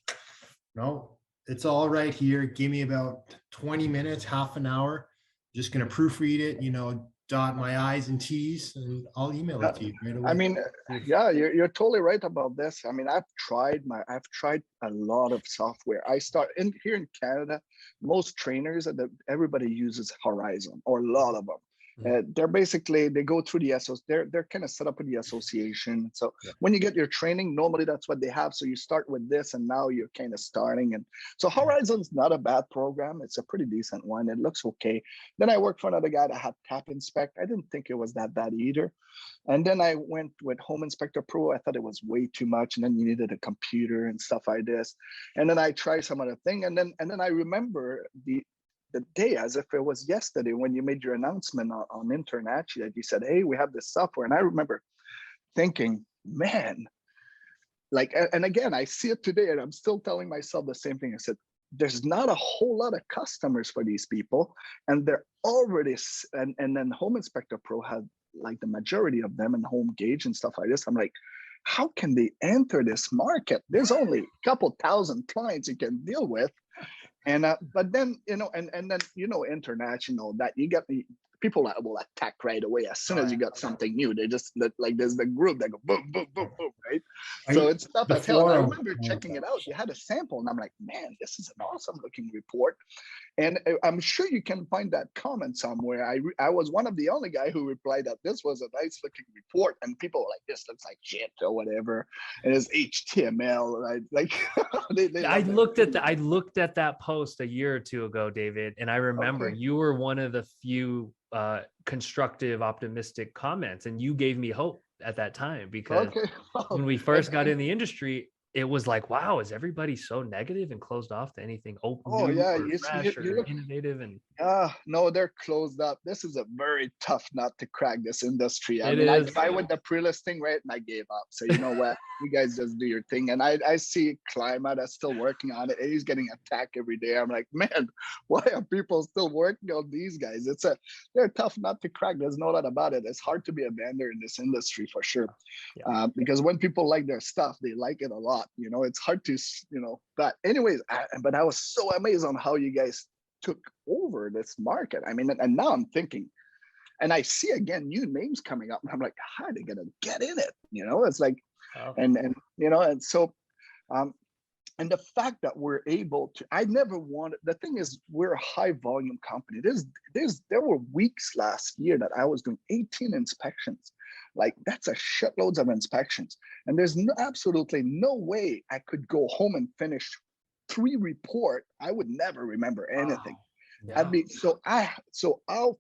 no, it's all right here. Give me about 20 minutes, half an hour. Just going to proofread it, dot my I's and T's, and I'll email it to you right away. Yeah, you're totally right about this. I've tried a lot of software. Here in Canada, most trainers, everybody uses Horizon, or a lot of them. They're basically, they go through the they're kind of set up with the association. So when you get your training, normally that's what they have. So you start with this, and now you're kind of starting. And so Horizon's not a bad program. It's a pretty decent one. It looks okay. Then I worked for another guy that had Tap Inspect. I didn't think it was that bad either. And then I went with Home Inspector Pro. I thought it was way too much. And then you needed a computer and stuff like this. And then I tried some other thing. And then I remember the day as if it was yesterday when you made your announcement on Internachi that you said, hey, we have this software. And I remember thinking, man, and again, I see it today, and I'm still telling myself the same thing. I said, there's not a whole lot of customers for these people, and they're already, and then Home Inspector Pro had like the majority of them, and Home Gauge and stuff like this. I'm like, how can they enter this market? There's only a couple thousand clients you can deal with. And but then and then international, that you get the people will attack right away as soon as you got something new. They just like there's the group that go boom, boom, boom, boom, right? So it's tough as hell. And I remember checking it out. You had a sample, and I'm like, man, this is an awesome looking report. And I'm sure you can find that comment somewhere. I was one of the only guy who replied that this was a nice looking report, and people were like, "This looks like shit" or whatever. And it's HTML, right? Like I looked at that post a year or two ago, David, and I remember you were one of the few constructive, optimistic comments, and you gave me hope at that time because when we first got in the industry, it was like, wow, is everybody so negative and closed off to anything open, or fresh, or innovative? And no, they're closed up. This is a very tough nut to crack, this industry. I tried with the pre-listing, right, and I gave up. So you know what? You guys just do your thing. And I see Climate that's still working on it, and he's getting attacked every day. I'm like, man, why are people still working on these guys? They're tough nut to crack. There's no doubt about it. It's hard to be a vendor in this industry for sure. Because when people like their stuff, they like it a lot. You know, it's hard to, but anyways, but I was so amazed on how you guys took over this market. I mean, and now I'm thinking, and I see again new names coming up, and I'm like, how are they gonna get in it? It's like, and so, and the fact that we're able to, I never wanted. The thing is, we're a high volume company. There were weeks last year that I was doing 18 inspections. Like that's a shitloads of inspections, and there's absolutely no way I could go home and finish 3 reports. I would never remember anything. I'd be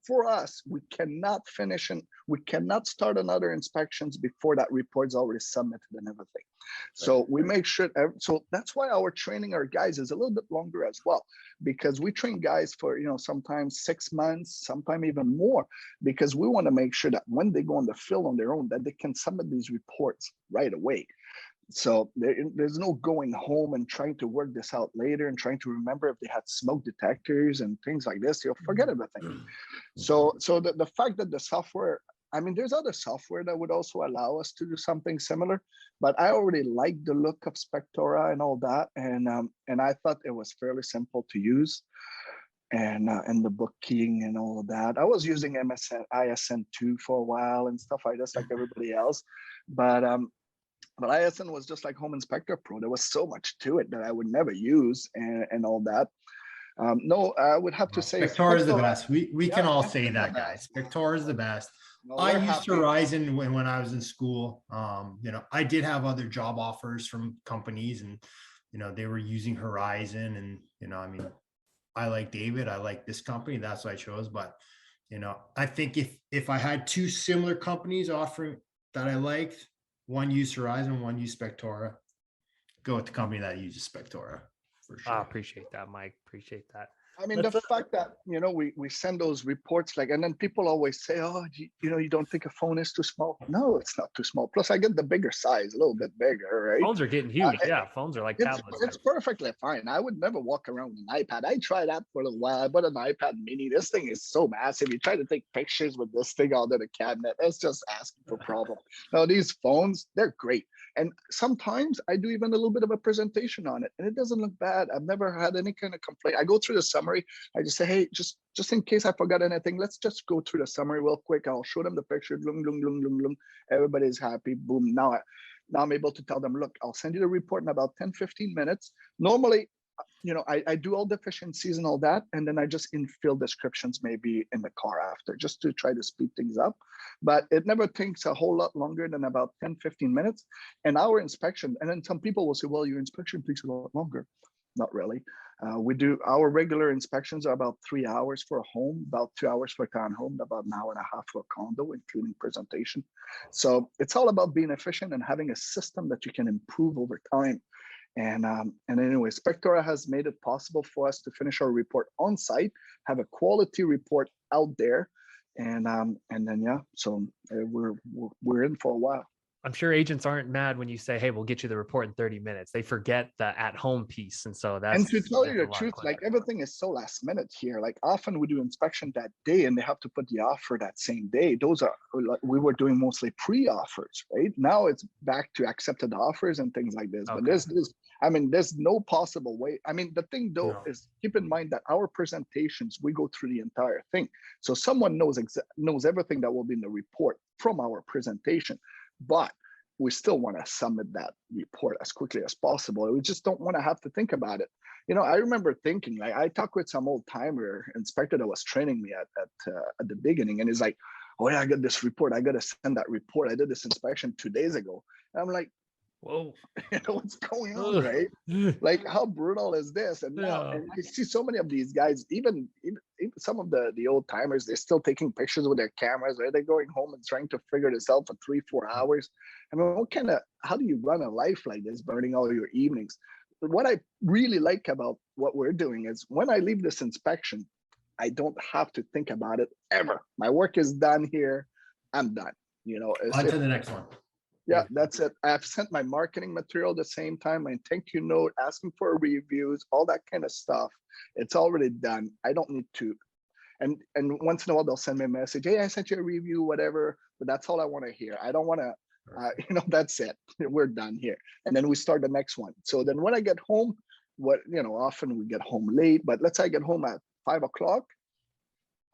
for us, we cannot finish and we cannot start another inspections before that report's already submitted and everything. So we make sure. So that's why our training our guys is a little bit longer as well, because we train guys for sometimes 6 months, sometimes even more, because we want to make sure that when they go on the field on their own, that they can submit these reports right away. So there's no going home and trying to work this out later and trying to remember if they had smoke detectors and things like this. You'll forget everything. So the fact that the software, I mean, there's other software that would also allow us to do something similar, but I already liked the look of Spectora and all that, and I thought it was fairly simple to use, and the book keying and all of that. I was using ISN2 for a while and stuff like this, like everybody else, but ISN was just like Home Inspector Pro. There was so much to it that I would never use and all that. No, I would have to say Spectora is the best. We can all say that, guys. Spectora is the best. No, I used Horizon when I was in school. I did have other job offers from companies, and they were using Horizon, and I mean, I like David. I like this company. That's what I chose. But I think if I had 2 similar companies offering that I liked, one used Horizon, one used Spectora, go with the company that uses Spectora for sure. I appreciate that, Mike. Appreciate that. I mean, the fact that, we send those reports, like, and then people always say, oh, you don't think a phone is too small? No, it's not too small. Plus I get the bigger size, a little bit bigger, right? Phones are getting huge. Phones are like tablets. It's perfectly fine. I would never walk around with an iPad. I tried that for a little while. I bought an iPad mini. This thing is so massive. You try to take pictures with this thing out of the cabinet. It's just asking for problem. Now, these phones, they're great. And sometimes I do even a little bit of a presentation on it, and it doesn't look bad. I've never had any kind of complaint. I go through the summary. I just say, hey, just in case I forgot anything, let's just go through the summary real quick. I'll show them the picture. Bloom, bloom, bloom, bloom, bloom. Everybody's happy. Boom. Now I'm able to tell them, look, I'll send you the report in about 10, 15 minutes. Normally, I do all deficiencies and all that, and then I just infill descriptions maybe in the car after, just to try to speed things up. But it never takes a whole lot longer than about 10, 15 minutes. And our inspection, and then some people will say, well, your inspection takes a lot longer. Not really. We do our regular inspections are about 3 hours for a home, about 2 hours for a townhome, about an hour and a half for a condo, including presentation. So it's all about being efficient and having a system that you can improve over time. And anyway, Spectora has made it possible for us to finish our report on site, have a quality report out there, and then so we're in for a while. I'm sure agents aren't mad when you say, hey, we'll get you the report in 30 minutes. They forget the at-home piece. And so And to tell you it's the a lot truth, quicker. like everything is so last minute here. Like often we do inspection that day and they have to put the offer that same day. Those are, we were doing mostly pre-offers, right? Now it's back to accepted offers and things like this. But Okay. I mean, there's no possible way. I mean, the thing though No. is keep in mind that our presentations, we go through the entire thing. So someone knows everything that will be in the report from our presentation, but we still want to submit that report as quickly as possible. We just don't want to have to think about it. You know, I remember thinking, like, I talked with some old timer inspector that was training me at the beginning, and he's like, "Oh yeah, I got this report. I got to send that report. I did this inspection 2 days ago." And I'm like, Whoa. you know what's going on, right? Like, how brutal is this? And now, and I see so many of these guys, even some of the old timers, they're still taking pictures with their cameras, right? They're going home and trying to figure this out for 3-4 hours. I mean, how do you run a life like this, burning all your evenings? But what I really like about what we're doing is when I leave this inspection, I don't have to think about it ever. My work is done here. I'm done. You know, On to the next one. yeah, that's it. I've sent my marketing material at the same time, my thank you note, asking for reviews, all that kind of stuff. It's already done. I don't need to. And once in a while they'll send me a message, hey, I sent you a review, whatever. But that's all I want to hear. I don't want to, you know, that's it. We're done here. And then we start the next one. So then when I get home, often we get home late, but let's say I get home at 5 o'clock.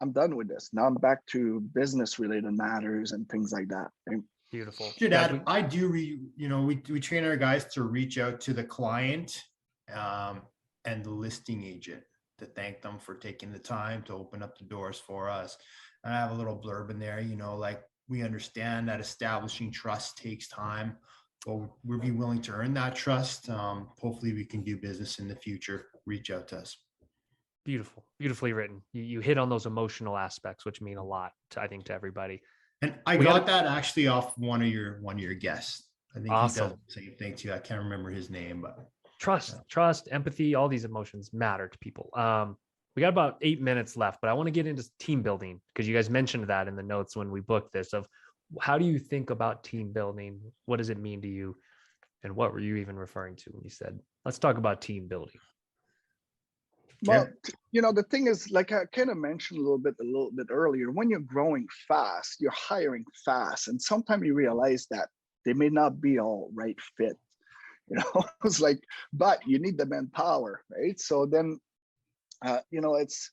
I'm done with this. Now I'm back to business related matters and things like that. And Beautiful. Should add, I do we train our guys to reach out to the client and the listing agent to thank them for taking the time to open up the doors for us. And I have a little blurb in there, like we understand that establishing trust takes time, but we'll be willing to earn that trust. Hopefully we can do business in the future. Reach out to us. Beautiful, beautifully written. You hit on those emotional aspects, which mean a lot I think to everybody. And I got that actually off one of your guests. I think awesome. He does the same thing too. I can't remember his name, but trust, empathy, all these emotions matter to people. We got about 8 minutes left, but I want to get into team building because you guys mentioned that in the notes when we booked this of how do you think about team building? What does it mean to you? And what were you even referring to when you said, let's talk about team building? Well, the thing is, like I kind of mentioned a little bit earlier, when you're growing fast, you're hiring fast. And sometimes you realize that they may not be all right fit. It's like, but you need the manpower, right? So then, it's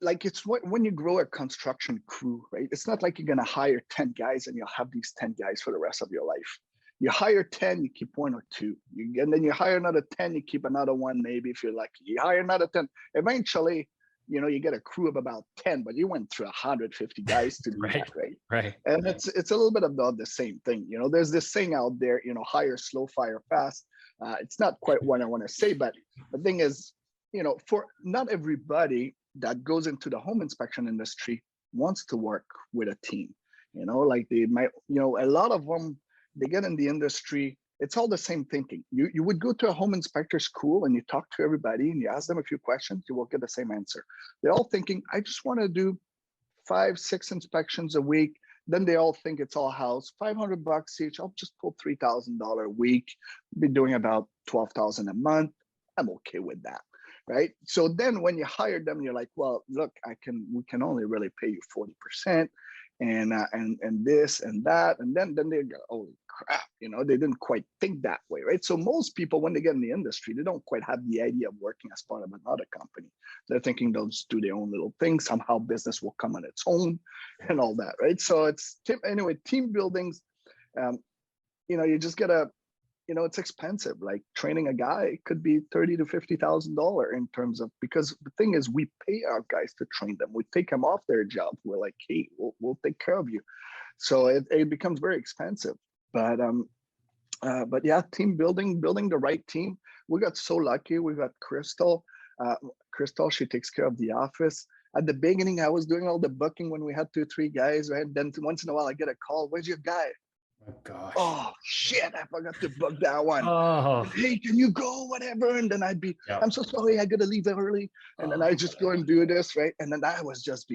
like, it's when you grow a construction crew, right? It's not like you're going to hire 10 guys and you'll have these 10 guys for the rest of your life. You hire 10, you keep 1 or 2. And then you hire another 10, you keep another 1, maybe if you're lucky. You hire another 10. Eventually, you get a crew of about 10, but you went through 150 guys to do that, right? Right. And it's a little bit about the same thing. There's this thing out there, hire slow, fire fast. It's not quite what I want to say, but the thing is, for not everybody that goes into the home inspection industry wants to work with a team. Like they might, a lot of them, they get in the industry, it's all the same thinking. You would go to a home inspector school and you talk to everybody and you ask them a few questions, you will get the same answer. They're all thinking, I just want to do 5-6 inspections a week. Then they all think it's all house, $500 each. I'll just pull $3,000 a week. Be doing about $12,000 a month. I'm okay with that, right? So then when you hire them, you're like, well, look, we can only really pay you 40%. And this and that, and then they go, holy crap, they didn't quite think that way, right? So most people, when they get in the industry, they don't quite have the idea of working as part of another company. They're thinking they'll just do their own little thing. Somehow business will come on its own and all that, right? So team buildings, you just gotta, it's expensive. Like training a guy could be $30,000 to $50,000 in terms of, because the thing is, we pay our guys to train them. We take them off their job. We're like, hey, we'll take care of you. So it becomes very expensive. But yeah, team building the right team. We got so lucky. We got Crystal. Crystal, she takes care of the office. At the beginning, I was doing all the booking when we had 2-3 guys, right? Then once in a while, I get a call. Where's your guy? Oh gosh. Oh shit, I forgot to book that one. Oh, Hey, can you go? Whatever. And then Yeah. I'm so sorry, I gotta leave early. And then I just go and do this, right? And then that was just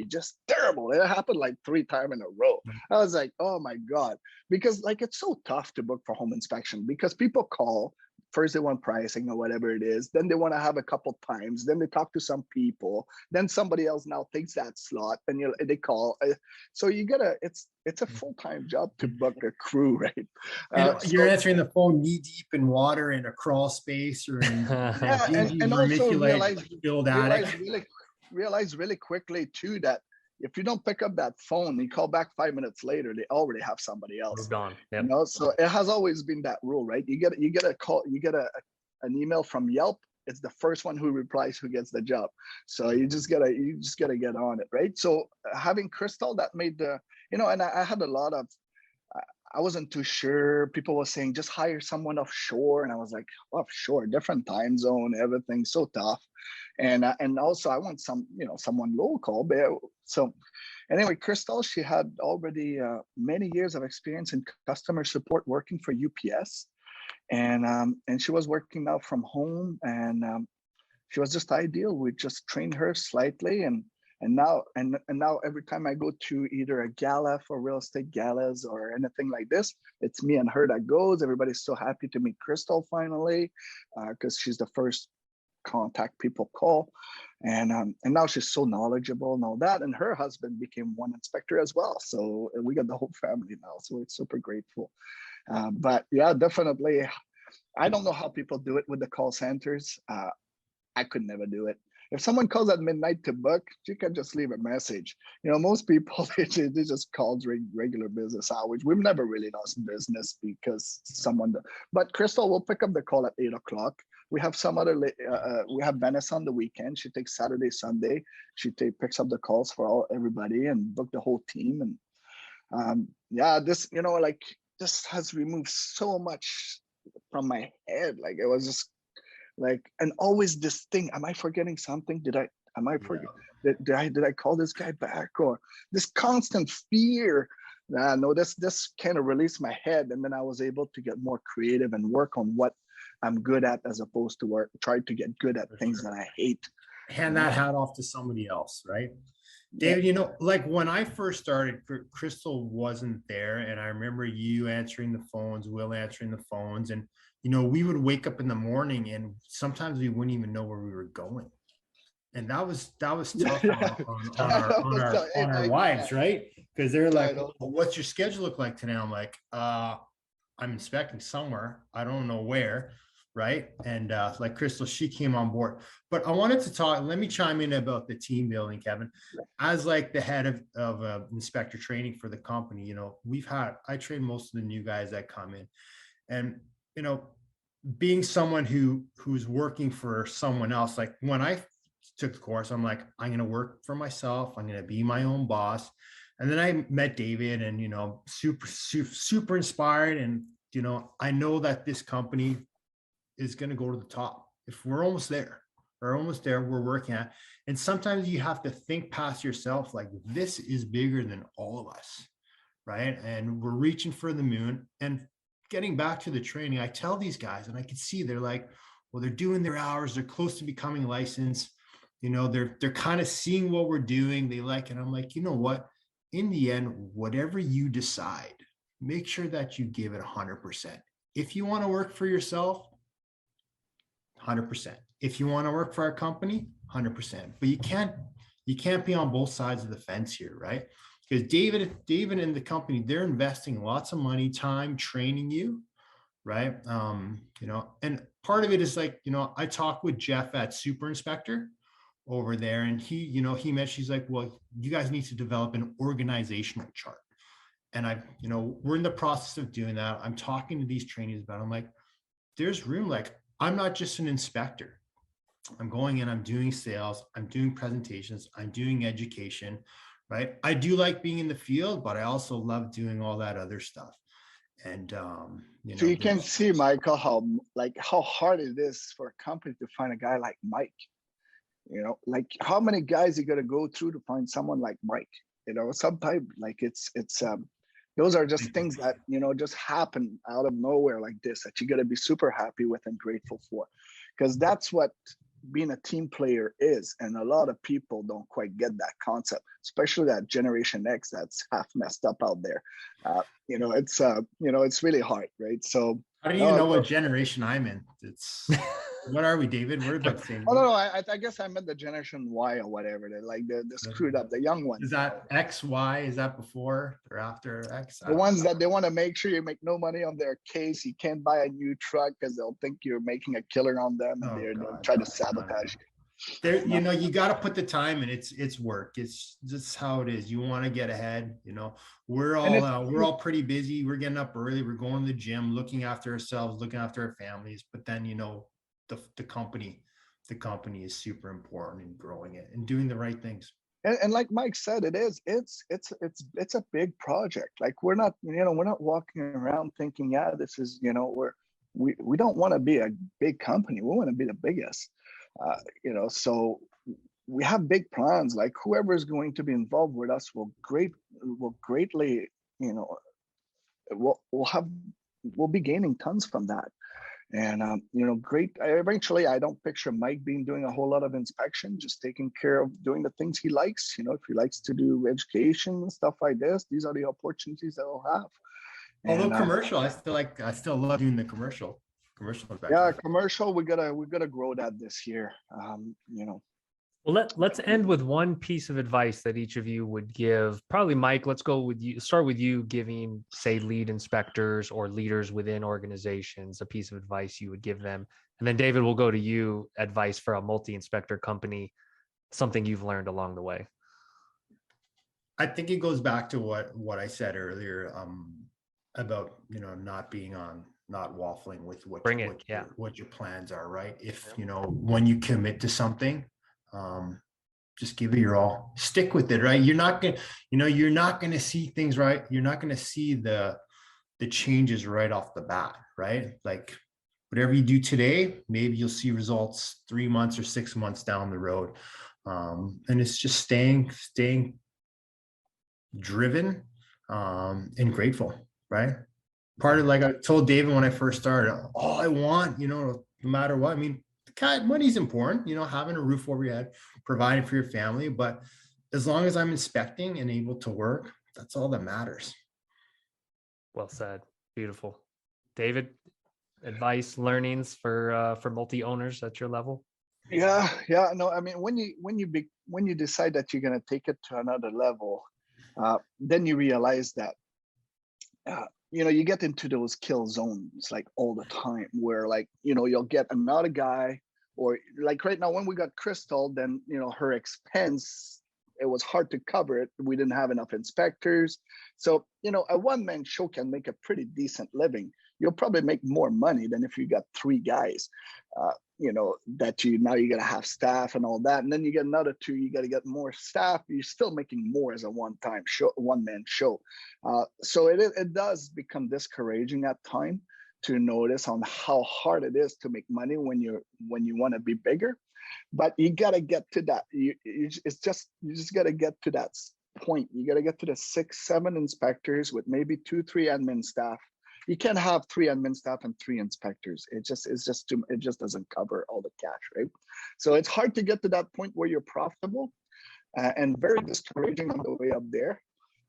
terrible. It happened like 3 times in a row. I was like, oh my God. Because like it's so tough to book for home inspection because people call. First, they want pricing or whatever it is. Then they want to have a couple times. Then they talk to some people. Then somebody else now takes that slot, and they call. So you gotta. It's a full-time job to book a crew, right? And you're So, answering the phone knee deep in water in a crawl space or in yeah, dingy and also vermiculite filled attic. realize really quickly too that if you don't pick up that phone, you call back 5 minutes later, they already have somebody else. moved on. You Yep. know, so it has always been that rule, right? You get a call, you get an email from Yelp. It's the first one who replies who gets the job. So you just gotta get on it, right? So having Crystal, that made the, and I had a lot of. I wasn't too sure. People were saying just hire someone offshore, and I was like, offshore, different time zone, everything so tough, and also I want someone local. So anyway, Crystal, she had already many years of experience in customer support working for UPS, and she was working now from home, and she was just ideal. We just trained her slightly, and now every time I go to either a gala for real estate galas or anything like this, it's me and her that goes. Everybody's so happy to meet Crystal finally, because she's the first contact people call, and now she's so knowledgeable and all that. And her husband became one inspector as well, so we got the whole family now. So we're super grateful. But yeah, definitely. I don't know how people do it with the call centers. I could never do it. If someone calls at midnight to book, you can just leave a message. Most people, they just call during regular business hours. We've never really lost business because but Crystal will pick up the call at 8 o'clock. We have some other, we have Venice on the weekend. She takes Saturday, Sunday. She picks up the calls for everybody and book the whole team. And yeah, this, like this has removed so much from my head. Like it was just, and always this thing, am I forgetting something? Am I forgetting? Did I call this guy back? Or this constant fear? No, this kind of released my head, and then I was able to get more creative and work on what I'm good at, as opposed to try to get good at things that I hate. Hand that hat off to somebody else, right? David, like when I first started, Crystal wasn't there, and I remember you answering the phones, Will answering the phones, and we would wake up in the morning and sometimes we wouldn't even know where we were going. And that was tough on our wives, right? Because they're like, well, what's your schedule look like today? I'm like, I'm inspecting somewhere. I don't know where, right? And like Crystal, she came on board. But I wanted to talk, let me chime in about the team building, Kevin. As like the head of inspector training for the company, I train most of the new guys that come in. And being someone who's working for someone else, like when I took the course, I'm like, I'm going to work for myself. I'm going to be my own boss. And then I met David, and, super inspired. And, I know that this company is going to go to the top. If we're almost there, we're working at. And sometimes you have to think past yourself, like this is bigger than all of us. Right. And we're reaching for the moon. And getting back to the training, I tell these guys, and I can see they're like, well, they're doing their hours. They're close to becoming licensed. They're kind of seeing what we're doing. They like it. I'm like, you know what? In the end, whatever you decide, make sure that you give it 100%. If you want to work for yourself, 100%. If you want to work for our company, 100%. But you can't be on both sides of the fence here, right? Because David and the company, they're investing lots of money, time, training you, right? And part of it is like, I talked with Jeff at Super Inspector over there, and he mentioned, he's like, well, you guys need to develop an organizational chart. And we're in the process of doing that. I'm talking to these trainees about it. I'm like, there's room. Like, I'm not just an inspector. I'm going in, I'm doing sales, I'm doing presentations, I'm doing education, right? I do like being in the field, but I also love doing all that other stuff. And, so you can see, Michael, how hard it is for a company to find a guy like Mike. Like how many guys you got to go through to find someone like Mike? Sometimes like it's those are just things that, just happen out of nowhere like this, that you got to be super happy with and grateful for, because that's what being a team player is. And a lot of people don't quite get that concept, especially that Generation X that's half messed up out there. It's really hard, right? So how do you know what generation I'm in? It's what are we, David? We're about the same. Oh no, I guess I meant the Generation Y or whatever. They're like the screwed up, the young ones. Is that X, Y? Is that before or after X? The ones that they want to make sure you make no money on their case. You can't buy a new truck because they'll think you're making a killer on them, and they'll try to sabotage you. There, you got to put the time in. It's work. It's just how it is. You want to get ahead. We're all pretty busy. We're getting up early. We're going to the gym, looking after ourselves, looking after our families. But then the company is super important in growing it and doing the right things. And like Mike said, it's a big project. Like we're not walking around thinking, this is, we don't want to be a big company. We want to be the biggest, so we have big plans. Like whoever is going to be involved with us will greatly, we'll be gaining tons from that. And, great. Eventually, I don't picture Mike doing a whole lot of inspection, just taking care of doing the things he likes. If he likes to do education and stuff like this, these are the opportunities that he'll have. Although commercial, I still love doing the commercial. Yeah, commercial. We gotta grow that this year. Well, let's end with one piece of advice that each of you would give. Probably Mike, let's go with you. Start with you giving, say, lead inspectors or leaders within organizations a piece of advice you would give them. And then David, we'll go to you, advice for a multi-inspector company, something you've learned along the way. I think it goes back to what I said earlier about, not waffling with what your plans are, right? If, when you commit to something, just give it your all, stick with it, right? You're not going to see things, right? You're not going to see the changes right off the bat, right? Like whatever you do today, maybe you'll see results 3 months or 6 months down the road. And it's just staying driven, and grateful, right? Part of, like I told David when I first started, all I want, no matter what, money's important, having a roof over your head, providing for your family. But as long as I'm inspecting and able to work, that's all that matters. Well said. Beautiful. David, advice, learnings for multi-owners at your level? Yeah. No, when you decide that you're going to take it to another level, then you realize that, you get into those kill zones like all the time where you'll get another guy, or like right now when we got Crystal, then, her expense, it was hard to cover it. We didn't have enough inspectors. So, a one-man show can make a pretty decent living. You'll probably make more money than if you got 3 guys, that you got to have staff and all that. And then you get another 2, you got to get more staff. You're still making more as a one-man show. So it does become discouraging at times to notice on how hard it is to make money when you want to be bigger. But you got to get to that. You just got to get to that point. You got to get to the 6, 7 inspectors with maybe 2, 3 admin staff. You can't have 3 admin staff and 3 inspectors. It just doesn't cover all the cash, right? So it's hard to get to that point where you're profitable, and very discouraging on the way up there.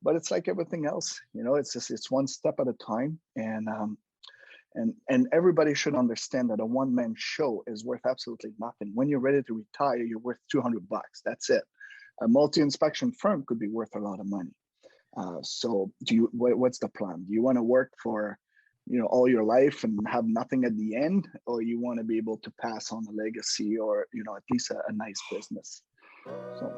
But it's like everything else, it's one step at a time. And everybody should understand that a one-man show is worth absolutely nothing. When you're ready to retire, you're worth $200. That's it. A multi-inspection firm could be worth a lot of money. So what's the plan? Do you want to work for, all your life and have nothing at the end, or you want to be able to pass on a legacy, or, at least a nice business? So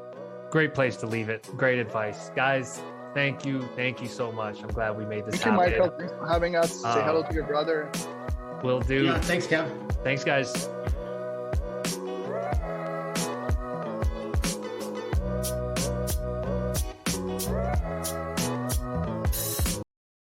great place to leave it. Great advice, guys. Thank you so much. I'm glad we made this happen. Thank you, Michael. Thanks for having us. Say hello to your brother. Will do. Yeah, thanks, Kevin. Thanks, guys.